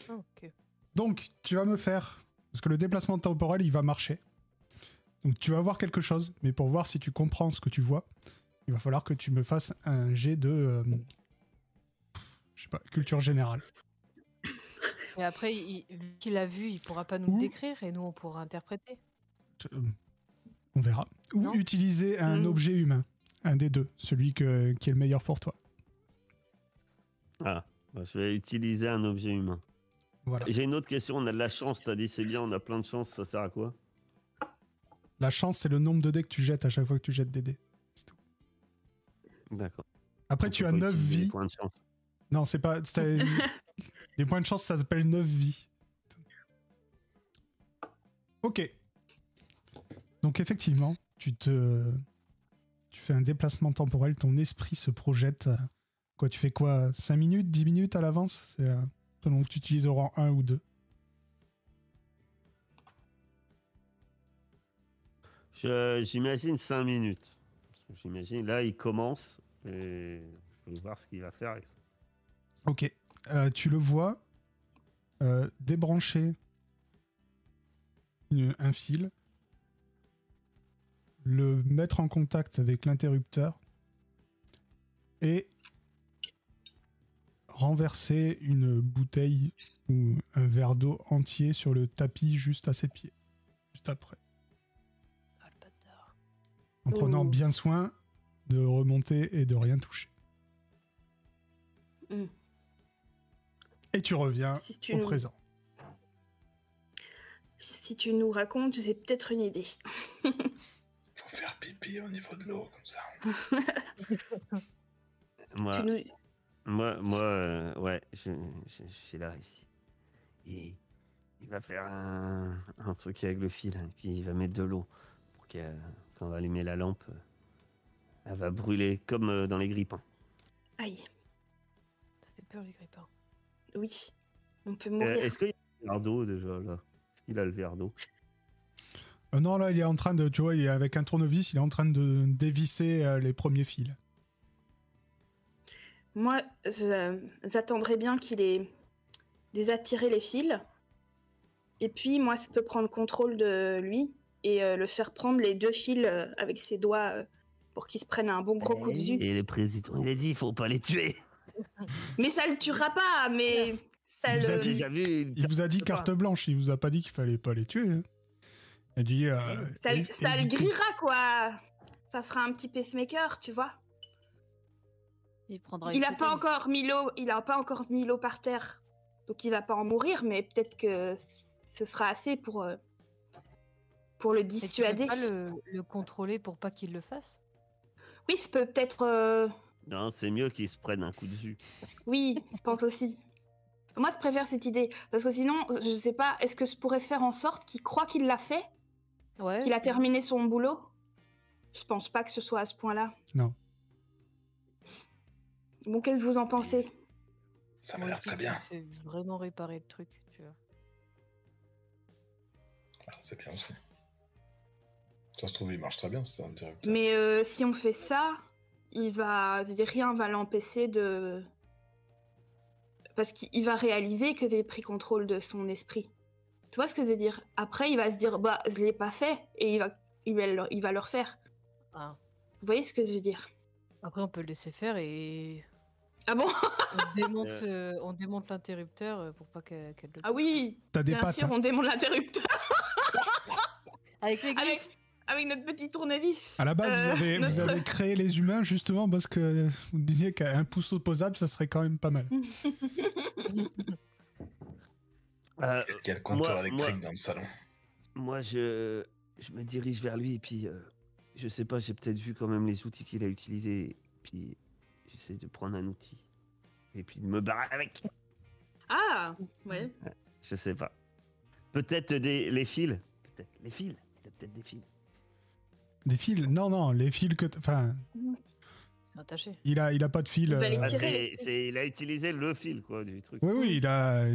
Ah, ok. Donc, tu vas me faire... Parce que le déplacement temporel, il va marcher. Donc, tu vas voir quelque chose, mais pour voir si tu comprends ce que tu vois, il va falloir que tu me fasses un jet de... je sais pas, culture générale. Et après, vu qu'il a vu, il pourra pas nous Ou- le décrire et nous, on pourra interpréter. On verra. Ou Non. utiliser un Mm. objet humain. Un des deux. Celui qui est le meilleur pour toi. Ah, bah, je vais utiliser un objet humain. Voilà. J'ai une autre question. On a de la chance, t'as dit c'est bien, on a plein de chance, ça sert à quoi? La chance, c'est le nombre de dés que tu jettes à chaque fois que tu jettes des dés. C'est tout. D'accord. Après, On tu peut as pas 9 utiliser les vies. points de chance. Non, c'est pas... Les points de chance, ça s'appelle 9 vies. Ok. Donc effectivement, tu fais un déplacement temporel, ton esprit se projette. Quoi, tu fais quoi? 5 minutes, 10 minutes à l'avance? C'est selon que tu utilises au rang 1 ou 2. J'imagine 5 minutes. J'imagine, là, il commence et je vais voir ce qu'il va faire avec ça. Ok. Tu le vois débrancher un fil, le mettre en contact avec l'interrupteur et renverser une bouteille ou un verre d'eau entier sur le tapis juste à ses pieds. Juste après. Ah, le bâtard. En prenant Oh. bien soin de remonter et de rien toucher. Mm. Et tu reviens Si tu au nous- présent. Si tu nous racontes, j'ai peut-être une idée. Faut faire pipi au niveau de l'eau, comme ça. Moi, Tu nous... ouais, j'ai la réussite. Et il va faire un truc avec le fil, et puis il va mettre de l'eau pour que quand on va allumer la lampe, elle va brûler comme dans les grippins. Aïe, Ça fait peur les grippins. oui. On peut mourir. Est-ce qu'il y a le verre d'eau déjà là? Est-ce qu'il a le verre d'eau? Non, là, il est en train de, tu vois, avec un tournevis, il est en train de dévisser les premiers fils. Moi, j'attendrais bien qu'il ait désattiré les fils. Et puis, moi, je peux prendre contrôle de lui et le faire prendre les 2 fils avec ses doigts pour qu'il se prenne un bon gros coup de jus. Et le président, il a dit, il faut pas les tuer. Mais ça le tuera pas, mais ça Il vous a le... dit- Déjà vu. Il vous a dit carte blanche, il vous a pas dit qu'il fallait pas les tuer. Hein. Il a dit... ça le évitez. grillera, quoi. Ça fera un petit pacemaker, tu vois. Il prendra Il une a pas séquence. encore mis l'eau par terre. Donc il va pas en mourir, mais peut-être que ce sera assez pour le Mais tu peux dissuader. pas le contrôler pour pas qu'il le fasse? Oui, je peux peut-être... Non, c'est mieux qu'il se prenne un coup de jus. Oui, je pense aussi. Moi, je préfère cette idée. Parce que sinon, je sais pas, est-ce que je pourrais faire en sorte qu'il croit qu'il l'a fait, Ouais. qu'il a terminé son boulot? Je pense pas que ce soit à ce point-là. Non. Bon, qu'est-ce que vous en pensez? Ça m'a Moi, l'air je très trouve bien. qu'il fait vraiment réparer le truc, tu vois. Ah, c'est bien aussi. Ça se trouve, il marche très bien, c'est un interrupteur. Mais si on fait ça, rien va l'empêcher de... Parce qu'il va réaliser que j'ai pris contrôle de son esprit. Tu vois ce que je veux dire? Après, il va se dire, bah, je l'ai pas fait, et il va le refaire. Ah. Vous voyez ce que je veux dire? Après, on peut le laisser faire et Ah bon? on démonte l'interrupteur pour pas qu'elle le Ah oui, T'as des bien pattes. sûr, Hein. on démonte l'interrupteur avec les griffes. avec notre petit tournevis. À la base, vous notre- avez créé les humains justement parce que vous disiez qu'un pouce opposable, ça serait quand même pas mal. Est-ce qu'il y a le compteur moi- électrique dans le salon? Moi, je me dirige vers lui et puis, je sais pas, j'ai peut-être vu quand même les outils qu'il a utilisés. Puis, j'essaie de prendre un outil et puis de me barrer avec. Ah, ouais. Je sais pas. Peut-être les fils. Peut-être les fils. Il a peut-être des fils. Des fils? Non, les fils que... Enfin, C'est attaché. il a pas de fil. Il va les Ah, tirer. il a utilisé le fil quoi du truc. Oui, il a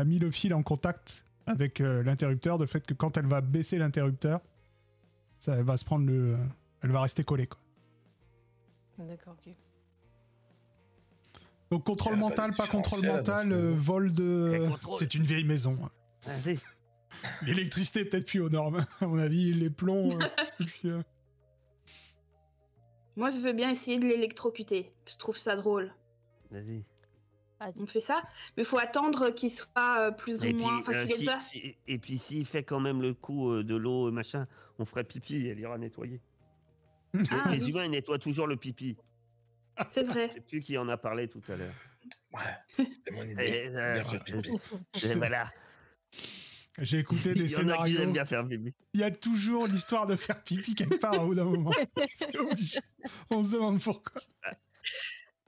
mis le fil en contact avec l'interrupteur, de fait que quand elle va baisser l'interrupteur, ça va se prendre elle va rester collée quoi. D'accord, ok. Donc contrôle Il y a pas mental, de pas contrôle différentiel dans mental, cette maison. vol de... Et contrôle. C'est une vieille maison. Vas-y. L'électricité est peut-être plus aux normes. À mon avis, les plombs... et puis, Moi, je veux bien essayer de l'électrocuter. Je trouve ça drôle. Vas-y. Vas-y. On fait ça, mais il faut attendre qu'il soit plus ou Et moins... puis, Enfin, qu'il ait déjà... et puis s'il fait quand même le coup de l'eau machin, on ferait pipi, elle ira nettoyer. Ah, les oui. humains ils nettoient toujours le pipi. C'est vrai. Je sais plus qui en a parlé tout à l'heure. Ouais, c'était mon idée. Et, Bien fait, pipi. Voilà. J'ai écouté des Il y en a qui scénarios. aiment bien faire pipi. Il y a toujours l'histoire de faire pipi quelque part au bout d'un moment. C'est obligé. On se demande pourquoi.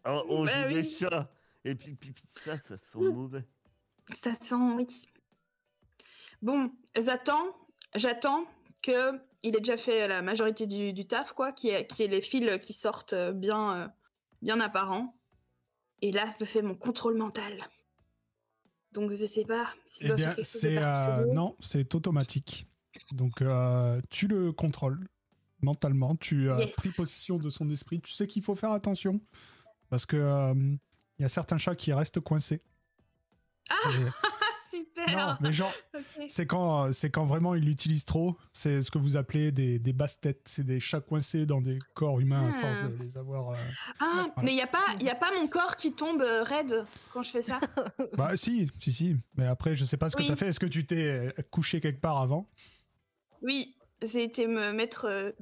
On Bah joue des oui. chats. Et puis le pipi de ça sent mauvais. Ça sent, oui. Bon, j'attends que il ait déjà fait la majorité du taf, quoi, qui est les fils qui sortent bien apparents. Et là, je fais mon contrôle mental. Donc, je sais pas si je Eh dois bien, faire quelque chose de c'est particulier. non, c'est automatique. Donc, tu le contrôles mentalement. Tu as Yes. pris possession de son esprit. Tu sais qu'il faut faire attention parce que il y a certains chats qui restent coincés. Ah, Et- super. non, mais genre, Ok. c'est quand vraiment il l'utilise trop. C'est ce que vous appelez des basses-têtes. C'est des chats coincés dans des corps humains à force de les avoir. Ah, voilà. mais il y a pas mon corps qui tombe raide quand je fais ça. Bah si. Mais après, je sais pas ce que Oui. t'as fait. Est-ce que tu t'es couché quelque part avant? Oui, j'ai été me mettre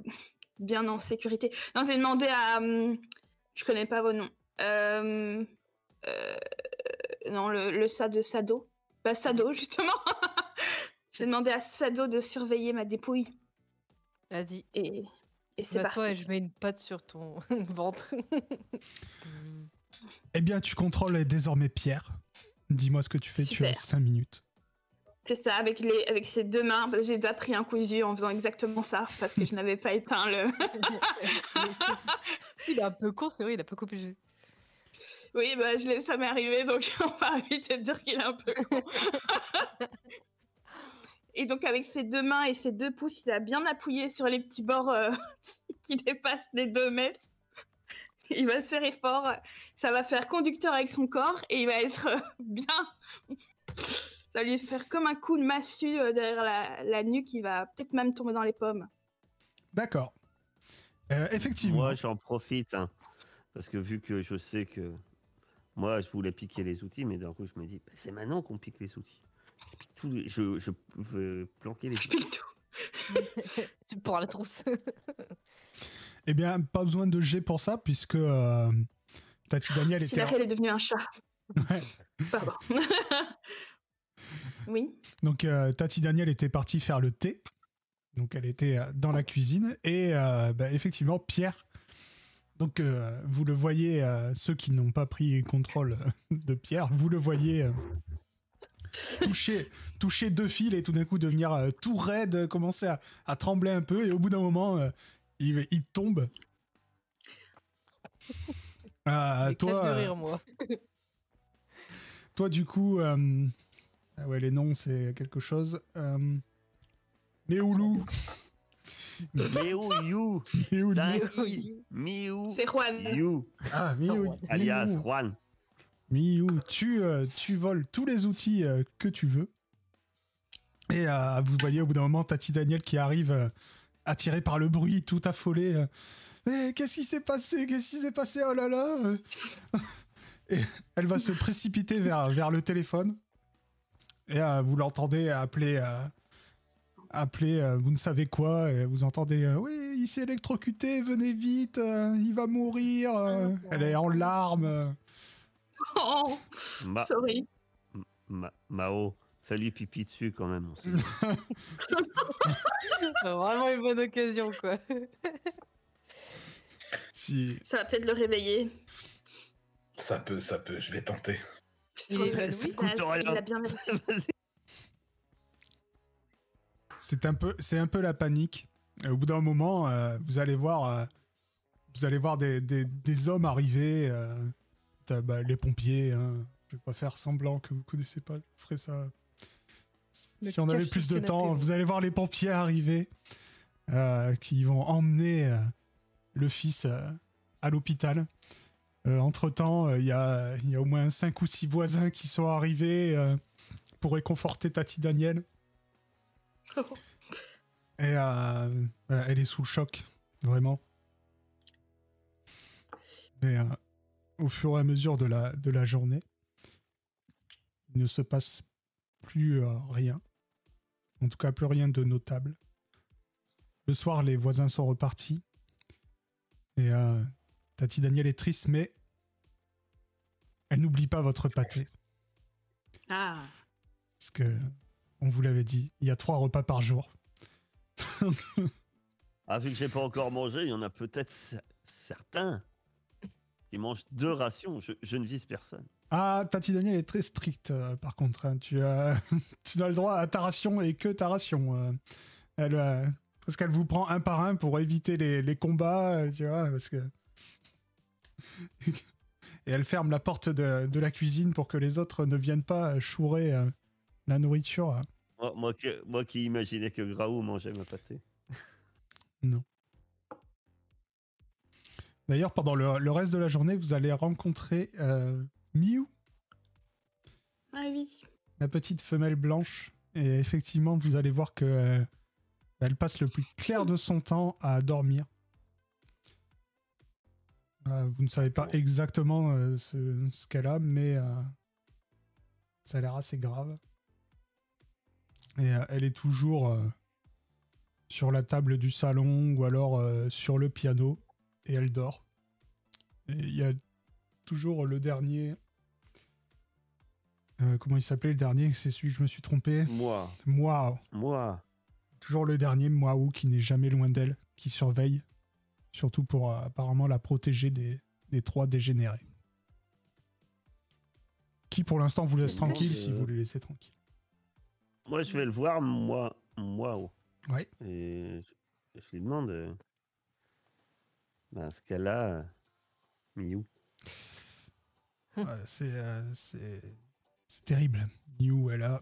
bien en sécurité. Non, j'ai demandé à... je connais pas vos noms. Non, le Sado. Bah, Sado, justement. J'ai demandé à Sado de surveiller ma dépouille. Vas-y. Et c'est Bah, toi, parti. je mets une patte sur ton ventre. Eh bien, tu contrôles désormais Pierre. Dis-moi ce que tu fais, tu Super. as 5 minutes. C'est ça, avec ses deux mains. Parce que j'ai déjà pris un cousu en faisant exactement ça, parce que je n'avais pas éteint le... Il est un peu con, c'est vrai, il a pas coupé le jeu. Oui, bah, ça m'est arrivé, donc on va éviter de dire qu'il est un peu con. Et donc, avec ses deux mains et ses deux pouces, il a bien appuyé sur les petits bords qui dépassent les 2 mètres. Il va serrer fort. Ça va faire conducteur avec son corps et il va être bien... Ça va lui faire comme un coup de massue derrière la nuque. Il va peut-être même tomber dans les pommes. D'accord. Effectivement. Moi, j'en profite, hein, parce que vu que je sais que moi, je voulais piquer les outils, mais d'un coup, je me dis, bah, c'est maintenant qu'on pique les outils. Je pique je veux planquer les Je outils. pique tout. Tu prends la trousse. Eh bien, pas besoin de jet pour ça, puisque Tati Daniel C'est était... là qu'elle est devenue un chat. Ouais. Pardon. Oui. Donc, Tati Daniel était partie faire le thé. Donc, elle était dans la cuisine. Et effectivement, Pierre... Donc, vous le voyez, ceux qui n'ont pas pris contrôle de Pierre, vous le voyez toucher 2 fils et tout d'un coup devenir tout raide, commencer à trembler un peu. Et au bout d'un moment, il tombe. J'éclate Toi, de rire, moi. toi, du coup... ah ouais, les noms, c'est quelque chose. Méoulou. Miou, you, Méoulou. Miou, C'est Juan. you, Ah, Miou. alias Miou. Juan. Miou, tu voles tous les outils que tu veux. Et vous voyez au bout d'un moment Tati Daniel qui arrive attirée par le bruit, tout affolée. Mais qu'est-ce qui s'est passé? Qu'est-ce qui s'est passé? Oh là là! Et elle va se précipiter vers le téléphone. Et vous l'entendez appeler, vous ne savez quoi. Et vous entendez oui, il s'est électrocuté, venez vite, il va mourir. Elle est en larmes. Oh, sorry. Mao, fais-lui pipi dessus quand même. On sait. Vraiment une bonne occasion, quoi. Si... Ça va peut-être le réveiller. Ça peut, je vais tenter. Je Il trouve est ça évanoui. coûte rien. il a bien mérité. C'est un peu la panique. Et au bout d'un moment, vous allez voir des hommes arriver. Les pompiers. Hein. Je vais pas faire semblant que vous connaissez pas. Je ferai ça. Le Si on avait cache plus sous de le temps, canapé, vous allez voir les pompiers arriver, qui vont emmener le fils à l'hôpital. Entre-temps, il y a au moins 5 ou 6 voisins qui sont arrivés pour réconforter Tati Daniel. Et elle est sous le choc, vraiment. Mais au fur et à mesure de la journée, il ne se passe plus rien. En tout cas, plus rien de notable. Le soir, les voisins sont repartis. Et Tati Daniel est triste, mais elle n'oublie pas votre pâté. Ah. Parce que, on vous l'avait dit, il y a 3 repas par jour. Ah, vu que j'ai pas encore mangé, il y en a peut-être certains qui mangent 2 rations. Je ne vise personne. Ah, Tati Daniel est très stricte, par contre. Hein. Tu as le droit à ta ration et que ta ration. Parce qu'elle vous prend un par un pour éviter les combats, tu vois, parce que... Et elle ferme la porte de la cuisine pour que les autres ne viennent pas chourer la nourriture. Moi qui imaginais que Graou mangeait ma pâté. Non. D'ailleurs, pendant le reste de la journée, vous allez rencontrer Miou, Ah oui. la petite femelle blanche. Et effectivement, vous allez voir que elle passe le plus clair de son temps à dormir. Vous ne savez pas exactement ce qu'elle a, mais ça a l'air assez grave. Et elle est toujours sur la table du salon ou alors sur le piano et elle dort. Et il y a toujours le dernier... comment il s'appelait le dernier? C'est celui que je me suis trompé. Moi. Toujours le dernier, Moaou, qui n'est jamais loin d'elle, qui surveille. Surtout pour apparemment la protéger des 3 dégénérés. Qui pour l'instant vous laisse Je me demande, tranquille si vous les laissez tranquille. Moi, je vais le voir, moi. Ouais. Et je lui demande, ce cas-là, Miou. Ouais, c'est terrible. Miou, elle a.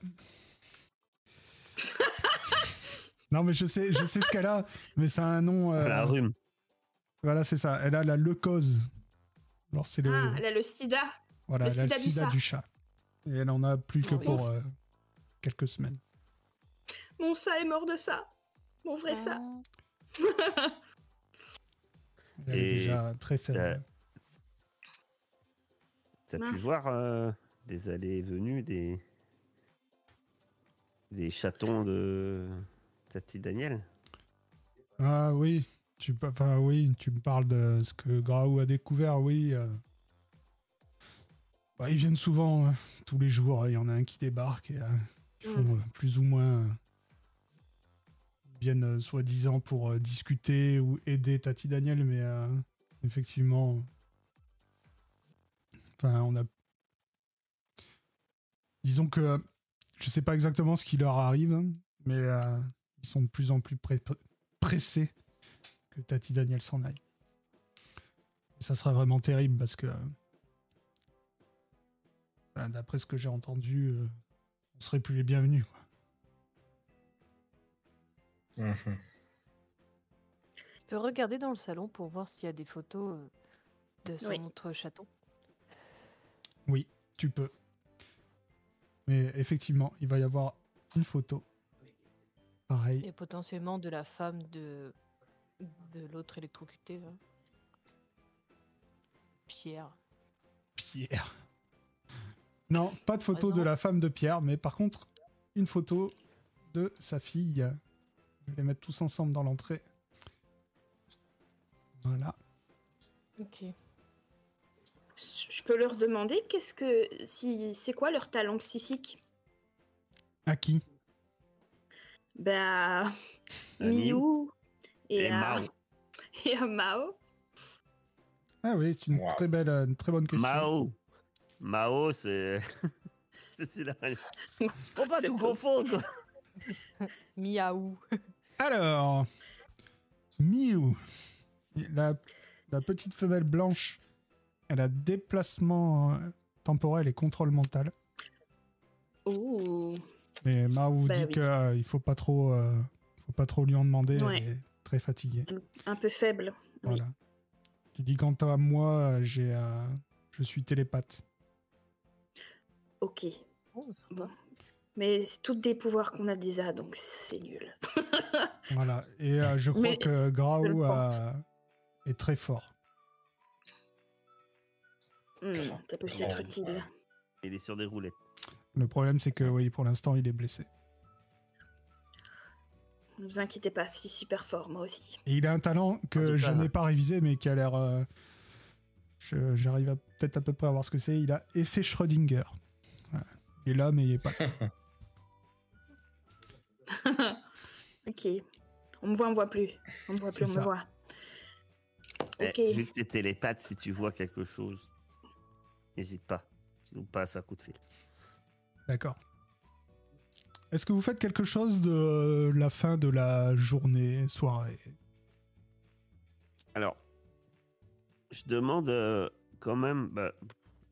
Non, mais je sais ce qu'elle a, mais c'est un nom. La rhume. Voilà, c'est ça. Elle a la leucose. Alors, c'est le. Ah, elle a le sida. Voilà, le elle a le sida du sida chat. du chat. Et elle en a plus que Oh, oui. pour quelques semaines. Mon chat est mort de ça. Mon vrai ça. Elle est Et déjà très faible. T'as pu Mince. voir des allées et venues des chatons de Tati Daniel? Ah oui, tu me parles de ce que Graou a découvert, oui. Ils viennent souvent, tous les jours, il y en a un qui débarque et ils font plus ou moins... ils viennent soi-disant pour discuter ou aider Tati Daniel, mais effectivement... on a... Disons que je sais pas exactement ce qui leur arrive, mais ils sont de plus en plus pressés que Tati Daniel s'en aille. Et ça serait vraiment terrible parce que d'après ce que j'ai entendu, on serait plus les bienvenus, quoi. Mhm. Je peux regarder dans le salon pour voir s'il y a des photos de son Oui. autre chaton. Oui, tu peux. Mais effectivement, il va y avoir une photo. Pareil. Et potentiellement de la femme de l'autre électrocuté, là. Pierre. Pierre. Non, pas de photo Raison. de la femme de Pierre, mais par contre, une photo de sa fille. Je vais les mettre tous ensemble dans l'entrée. Voilà. Ok. Je peux leur demander c'est quoi leur talent psychique? À qui? Ben, À Miou Et à Mao. et à Mao. Ah oui, c'est une Wow. très bonne question. Mao, c'est... c'est la... Faut pas C'est tout tout. confondre. Miaou. Alors, Miou, la petite femelle blanche, elle a déplacement temporel et contrôle mental. Ouh. Mais Mao vous Bah dit oui. qu'il faut pas trop lui en demander, Ouais. elle est très fatiguée. Un peu faible. Oui. Voilà. Tu dis quant à moi, je suis télépathe. Ok. Oh, sympa. Bon. Mais c'est toutes des pouvoirs qu'on a déjà, donc c'est nul. Voilà. Et je crois Mais que je Graou le pense. est très fort. Ça peut être utile. Il est sur des roulettes. Le problème, c'est que oui, pour l'instant, il est blessé. Ne vous inquiétez pas, je suis super fort, moi aussi. Et il a un talent En que tout je cas, n'ai pas révisé, mais qui a l'air... j'arrive peut-être à peu près à voir ce que c'est. Il a effet Schrödinger. Voilà. Il est là, mais il est pas là. Ok. On me voit plus. On me voit C'est plus, on ça. me voit. Ok. Vu que t'es télépathe, si tu vois quelque chose, n'hésite pas. Tu nous passes un coup de fil. D'accord. Est-ce que vous faites quelque chose de la fin de la journée, soirée? Alors, je demande quand même,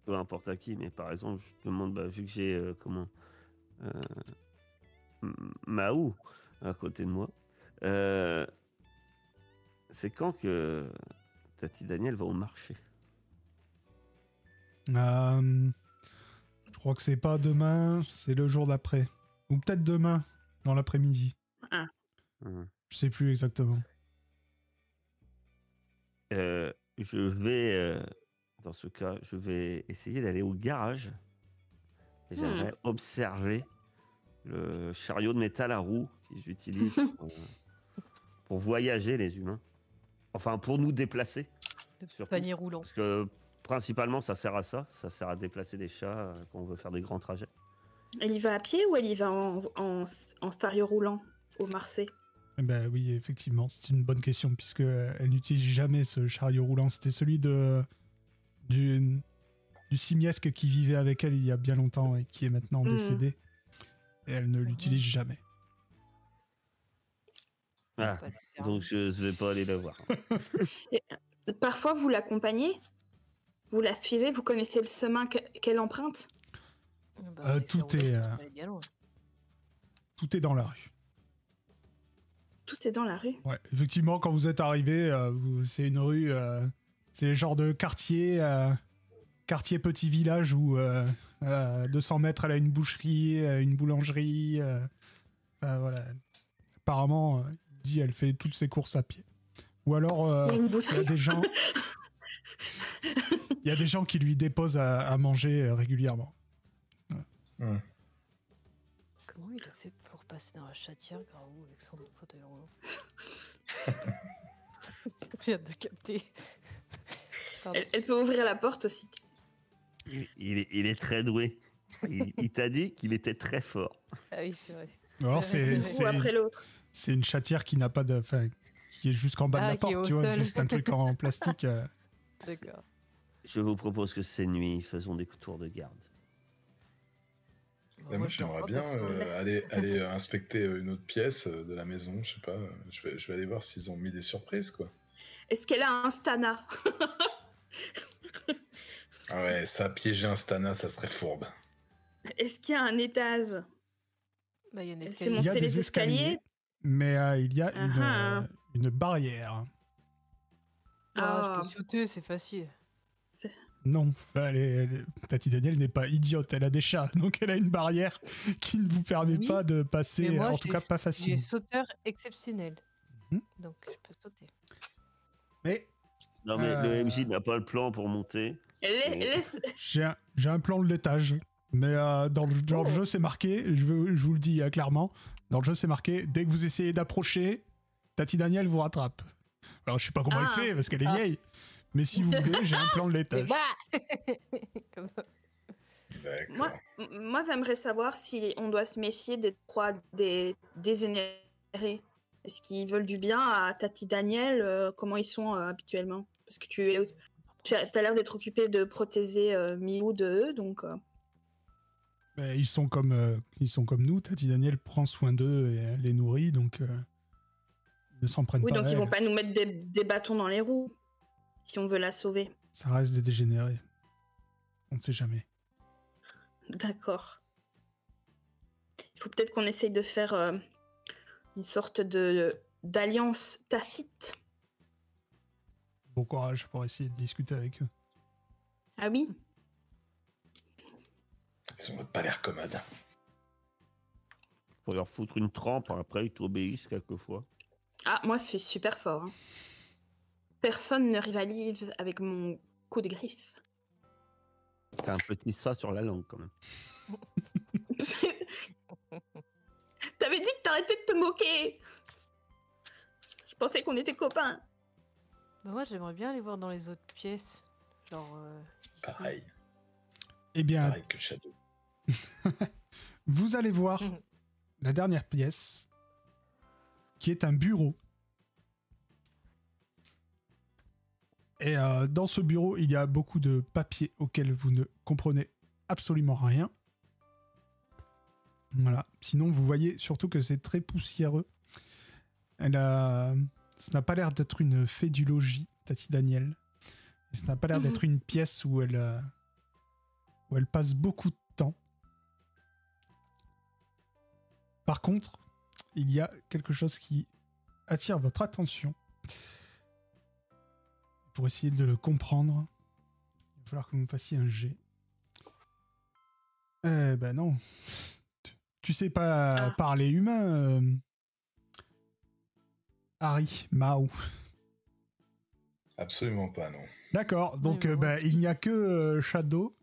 peu importe à qui, mais par exemple, je demande, vu que j'ai Mahou à côté de moi, c'est quand que Tati Daniel va au marché? Je crois que c'est pas demain, c'est le jour d'après. Ou peut-être demain, dans l'après-midi. Hum. Je sais plus exactement. Je vais, dans ce cas, je vais essayer d'aller au garage. Et j'aimerais observer le chariot de métal à roues qu'ils utilisent pour voyager, les humains. Enfin, pour nous déplacer. Le Surtout. panier roulant. Parce que principalement, ça sert à ça. Ça sert à déplacer des chats quand on veut faire des grands trajets. Elle y va à pied ou elle y va en chariot roulant au Marseille? Eh ben oui, effectivement, c'est une bonne question, puisque elle n'utilise jamais ce chariot roulant. C'était celui du du simiesque qui vivait avec elle il y a bien longtemps et qui est maintenant décédé. Et elle ne l'utilise jamais. Ah, Pas la faire. donc je vais pas aller la voir. Parfois, vous l'accompagnez, vous la suivez, vous connaissez le chemin qu'elle emprunte. Bah, tout c'est est, route, elle est bien loin. Tout est dans la rue. Tout est dans la rue. Ouais, effectivement, quand vous êtes arrivé, c'est une rue, c'est le genre de quartier, quartier petit village où 200 mètres, elle a une boucherie, une boulangerie. Voilà. Apparemment, il dit, elle fait toutes ses courses à pied. Ou alors, Il y a une il y a boucherie. des gens, il y a des gens qui lui déposent à manger régulièrement. Hmm. Comment il a fait pour passer dans la chatière, Garou, avec son fauteuil roulant? Je viens de capter. Pardon. Elle peut ouvrir la porte aussi. Il est très doué. Il t'a dit qu'il était très fort. Ah oui, c'est vrai. Alors, Ou après l'autre. c'est une chatière qui n'a pas de, enfin, qui est jusqu'en bas de la Ah, qui est porte, au tu vois, sol. juste un truc en plastique. D'accord. Je vous propose que ces nuits, faisons des tours de garde. Bah, Moi, je j'aimerais dors pas, bien perso. aller inspecter une autre pièce de la maison. Je sais pas. Je vais aller voir s'ils ont mis des surprises, quoi. Est-ce qu'elle a un stana? Ah ouais, ça, piéger un Stana, ça serait fourbe. Est-ce qu'il y a un étage? Bah, il y a un C'est escalier. Il y a monter des les escaliers. mais il y a Ah. une barrière. Ah, je Ah. peux sauter, c'est facile. Non, Tati Daniel n'est pas idiote, elle a des chats, donc elle a une barrière qui ne vous permet Oui, pas de Mais passer, moi, en tout cas pas j'ai facile. sauteur exceptionnel. Mhm. Donc, je peux sauter. Mais Non, mais le MJ n'a pas le plan pour monter. j'ai un plan de l'étage. Mais dans le jeu, c'est marqué, je vous le dis clairement, dans le jeu, c'est marqué, dès que vous essayez d'approcher, Tati Daniel vous rattrape. Alors, je sais pas comment elle fait, parce qu'elle est vieille. Mais si vous voulez, j'ai un plan de l'étage. Comme ça. D'accord. Moi, j'aimerais savoir si on doit se méfier des trois dégénérés. Est-ce qu'ils veulent du bien à Tati Daniel? Comment ils sont habituellement? Parce que tu as l'air d'être occupé de protéger Milou de eux, donc... Mais ils sont comme nous, Tati Daniel prend soin d'eux et elle les nourrit, donc ils ne s'en prennent Oui, pas donc à ils vont elle. pas nous mettre des bâtons dans les roues, si on veut la sauver. Ça reste des dégénérés. On ne sait jamais. D'accord. Il faut peut-être qu'on essaye de faire une sorte d'alliance tacite. Bon courage pour essayer de discuter avec eux. Ah oui? Ils ont pas l'air commodes. Faut leur foutre une trempe, après ils t'obéissent quelquefois. Ah, moi, c'est super fort. Hein. Personne ne rivalise avec mon coup de griffe. T'as un petit ça sur la langue quand même. T'avais dit que t'arrêtais de te moquer. Je pensais qu'on était copains. Bah, moi, j'aimerais bien aller voir dans les autres pièces. Genre. Pareil. Eh bien, Pareil que Shadow. vous allez voir Mhm. la dernière pièce, qui est un bureau. Et dans ce bureau, il y a beaucoup de papiers auxquels vous ne comprenez absolument rien. Voilà. Sinon, vous voyez surtout que c'est très poussiéreux. Ça n'a pas l'air d'être une fée du logis, Tati Daniel. Et ça n'a pas l'air d'être une pièce où elle passe beaucoup de temps. Par contre, il y a quelque chose qui attire votre attention. Pour essayer de le comprendre, il va falloir que vous me fassiez un jet. Ben non. Tu sais pas parler humain, Harry, Mao. Absolument pas, non. D'accord, donc Oui, mais moi il n'y a que Shadow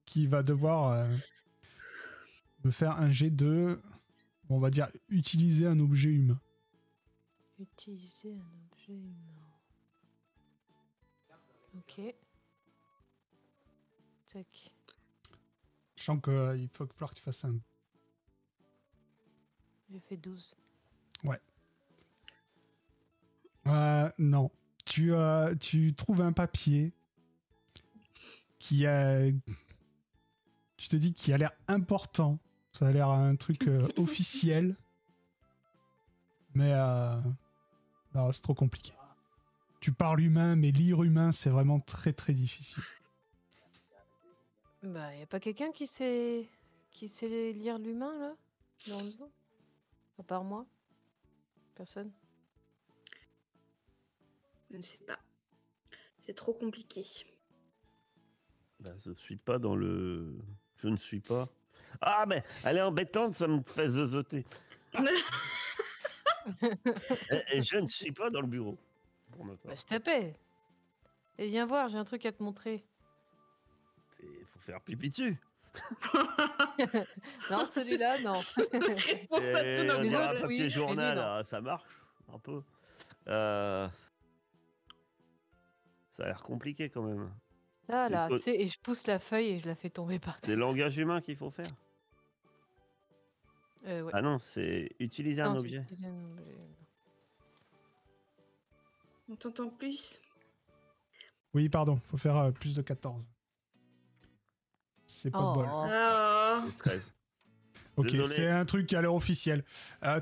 qui va devoir me faire un jet de, on va dire, utiliser un objet humain. Utiliser un objet humain. Ok. Tac. Sachant qu'il va falloir que tu fasses un... J'ai fait 12. Non. Tu trouves un papier qui a... Tu te dis qu'il a l'air important. Ça a l'air un truc officiel. Mais non, c'est trop compliqué. Tu parles humain, mais lire humain, c'est vraiment très très difficile. Bah, y a pas quelqu'un qui sait lire l'humain, là? Dans le dos? À part moi? Personne? Je ne sais pas. C'est trop compliqué. Bah, je suis pas dans le... Je ne suis pas... Ah, mais elle est embêtante, ça me fait zozoter. Et je ne suis pas dans le bureau. Pour ma part. Bah, je t'appelle. Et viens voir, j'ai un truc à te montrer. Il faut faire pipi dessus. Non, celui-là, non. Réponse à Et tous nos on les dirait un autres, problèmes. papier oui, journal, mais lui, non. ça marche un peu. Ça a l'air compliqué quand même. Là, C'est là, quoi- tu sais, et je pousse la feuille et je la fais tomber par C'est terre. langage humain qu'il faut faire. Ouais. Ah non, c'est utiliser un Non, c'est objet. utiliser un objet. On t'entend plus. Oui, pardon, faut faire plus de 14. C'est pas de bol. Oh. Ah. C'est 13. Ok, Désolé. c'est un truc qui a l'air officiel.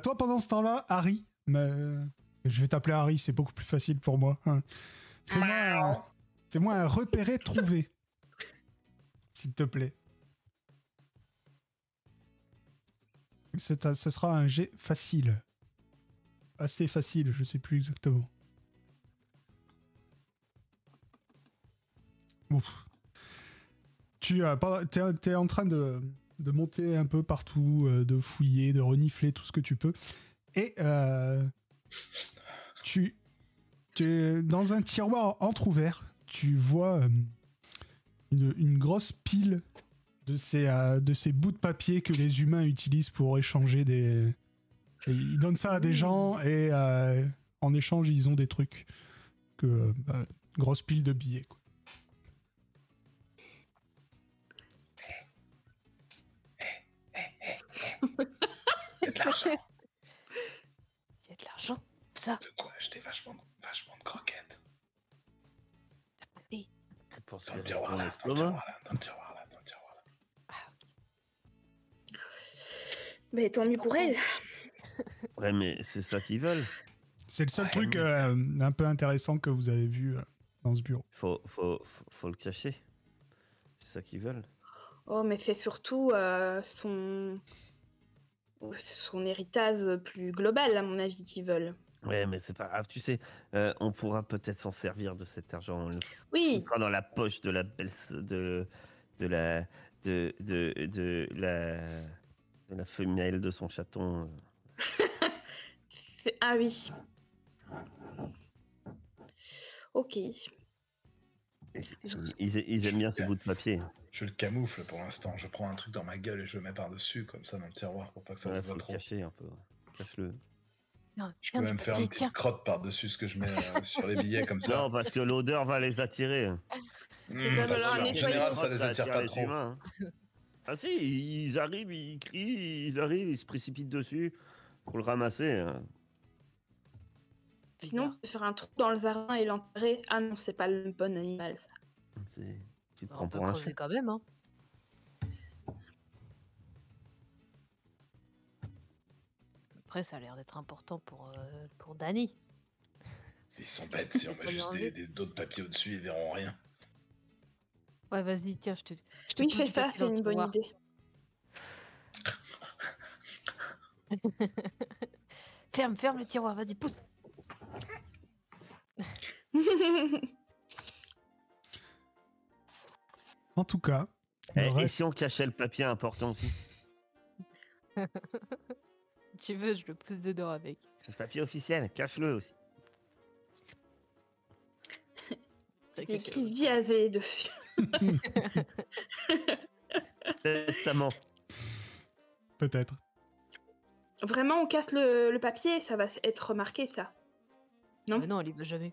Toi, pendant ce temps-là, Harry, je vais t'appeler Harry, c'est beaucoup plus facile pour moi. Hein. Fais-moi un repérer trouver. S'il te plaît. Ce sera un jet facile. Assez facile, je sais plus exactement. Ouf. T'es en train de monter un peu partout, de fouiller, de renifler tout ce que tu peux. Et tu es dans un tiroir entrouvert. Tu vois une grosse pile de ces bouts de papier que les humains utilisent pour échanger des... Et ils donnent ça à des gens et en échange, ils ont des trucs. Grosse pile de billets, quoi. Il y a de l'argent. Il y a de l'argent, ça. De quoi acheter vachement de croquettes. Pour se Dans le faire tiroir dans là, l'estomac. dans le tiroir là. Mais tant mieux pour elle. Ouais, mais c'est ça qu'ils veulent. C'est le seul Ouais, truc oui. un peu intéressant que vous avez vu dans ce bureau. Faut le cacher. C'est ça qu'ils veulent. Oh, mais c'est surtout son héritage plus global, à mon avis, qu'ils veulent. Ouais, mais c'est pas grave, tu sais. On pourra peut-être s'en servir de cet argent. On le Oui, foutra dans la poche de la belle de la femelle de son chaton. ah oui. Ok. Ils aiment bien ces bouts de papier. Je le camoufle pour l'instant. Je prends un truc dans ma gueule et je le mets par-dessus, comme ça, dans le tiroir, pour pas que ça Ouais, se faut voit le trop. cacher un peu. Cache-le. Non, Je tiens, peux même du faire papier, une petite tiens. crotte par-dessus ce que je mets sur les billets, comme ça. Non, parce que l'odeur va les attirer. va falloir En nettoyer. général, ça Crotte, les attire attire pas les trop. humains, hein. Ah si, ils arrivent, ils crient, ils se précipitent dessus pour le ramasser. Hein. Sinon, Bizarre. on peut faire un trou dans le jardin et l'enterrer. Ah non, c'est pas le bon animal, ça. Tu te On prends peut pour un creuser chien. quand même, hein. Après, ça a l'air d'être important pour Dany. Ils sont bêtes, si on met Faut lui juste enlever. d'autres papiers au-dessus, ils verront rien. Ouais, vas-y, tiens, je te Oui, pousse fais du ça, papier c'est dans le une bonne tiroir. idée. Ferme le tiroir, vas-y, pousse. En tout cas, le Et reste- si on cachait le papier important aussi? Si tu veux, je le pousse dedans avec. Le papier officiel, cache-le aussi. Il y a écrit vie AV dessus. Testament. peut-être. Vraiment, on casse le papier, ça va être remarqué, ça. Non. Mais non, elle y va jamais.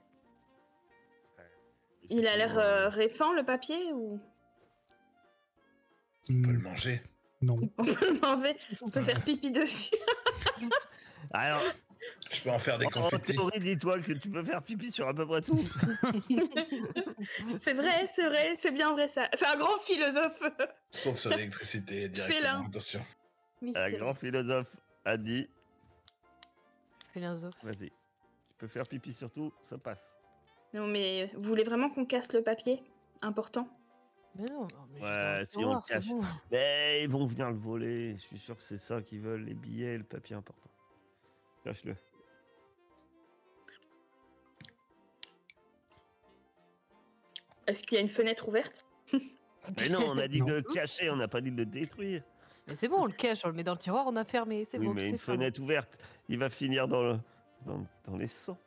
Il a l'air récent, le papier, ou On peut le manger. Non. on peut le manger, on peut faire pipi dessus. Alors, Je peux en faire des En confettis. théorie, dis-toi que tu peux faire pipi sur à peu près tout. C'est vrai, c'est bien vrai ça. C'est un grand philosophe. Sauf sur l'électricité directement, Félin. attention. Oui, Un c'est grand vrai. philosophe a dit, Philosophe. vas-y, tu peux faire pipi sur tout, ça passe. Non, mais vous voulez vraiment qu'on casse le papier? Important. Mais non, mais Ouais, juste dans le si on tiroir, le c'est cache. bon. Mais ils vont venir le voler. Je suis sûr que c'est ça qu'ils veulent, les billets et le papier important. Cache-le. Est-ce qu'il y a une fenêtre ouverte? Mais non, on a dit Non. de le cacher, on n'a pas dit de le détruire. Mais c'est bon, on le cache, on le met dans le tiroir, on a fermé, c'est Oui, bon. mais tout une est fermé. fenêtre ouverte, il va finir dans les sangs.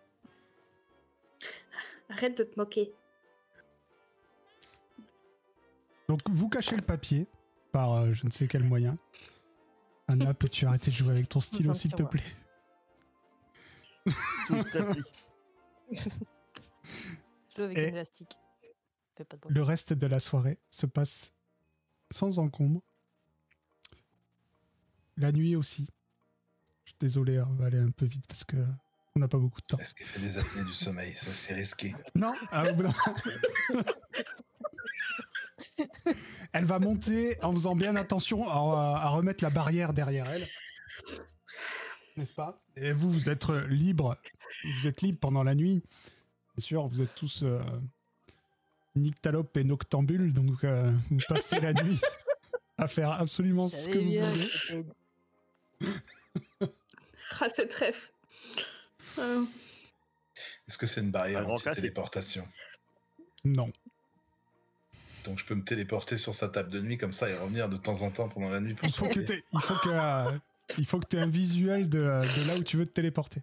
Arrête de te moquer. Donc, vous cachez le papier par je ne sais quel moyen. Anna, peux-tu arrêter de jouer avec ton stylo, Dans le s'il te tiroir. plaît? Sous le tapis. Je joue avec Et- une élastique. Fais pas de bruit. Le reste de la soirée se passe sans encombre. La nuit aussi. Je suis désolé, on va aller un peu vite parce que on n'a pas beaucoup de temps. Est-ce qu'elle fait des apnées du sommeil? Ça, c'est risqué. Non, non. Elle va monter en faisant bien attention à remettre la barrière derrière elle. N'est-ce pas? Et vous, vous êtes libre. Vous êtes libre pendant la nuit. Bien sûr, vous êtes tous nyctalopes et noctambules, donc vous passez la nuit à faire absolument ce que J'avais vous bien voulez. que c'était- Ah, cette ref. Est-ce que c'est une barrière Un grand anti-téléportation? Non. Donc je peux me téléporter sur sa table de nuit comme ça et revenir de temps en temps pendant la nuit pour Il faut que surveiller. il faut que t'aies un visuel de là où tu veux te téléporter.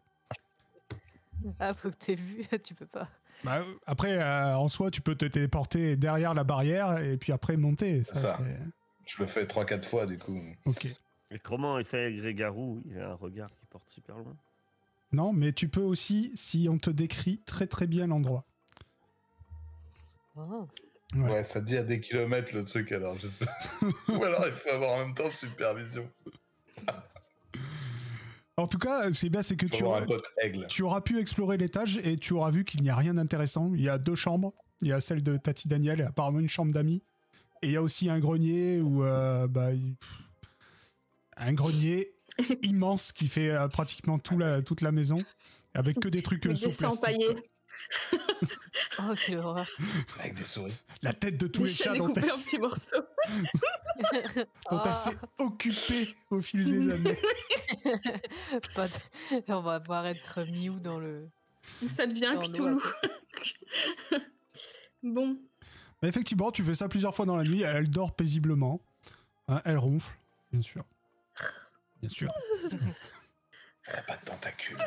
Ah, faut que t'aies vu, tu peux pas. Bah, après, en soi, tu peux te téléporter derrière la barrière et puis après monter. Ça. C'est- Je le fais 3-4 fois du coup. Ok. Et comment il fait Grégarou? Il a un regard qui porte super loin. Non, mais tu peux aussi, si on te décrit très très bien l'endroit. Oh. Ouais. Ouais, ça dit à des kilomètres le truc alors j'espère. Ou alors il faut avoir en même temps supervision. En tout cas, ce qui est bien, c'est que Il faut avoir un pote aigle. tu auras pu explorer l'étage et tu auras vu qu'il n'y a rien d'intéressant. Il y a 2 chambres. Il y a celle de Tati Daniel et apparemment une chambre d'amis. Et il y a aussi un grenier où un grenier immense qui fait pratiquement toute la maison, avec que des trucs Avec sous des sangs plastique. empaillés. Oh, quelle horreur. Avec des souris. La tête de tous Des les chats chats dont découpés elle, en petits morceaux. dont elle Oh, s'est occupée au fil des années. pas de- On va voir être Miou dans le. Ça devient un Dans Cthulhu. l'eau, Bon. Mais effectivement, tu fais ça plusieurs fois dans la nuit. Elle dort paisiblement. Hein, elle ronfle, bien sûr. Bien sûr. Elle a pas de tentacules.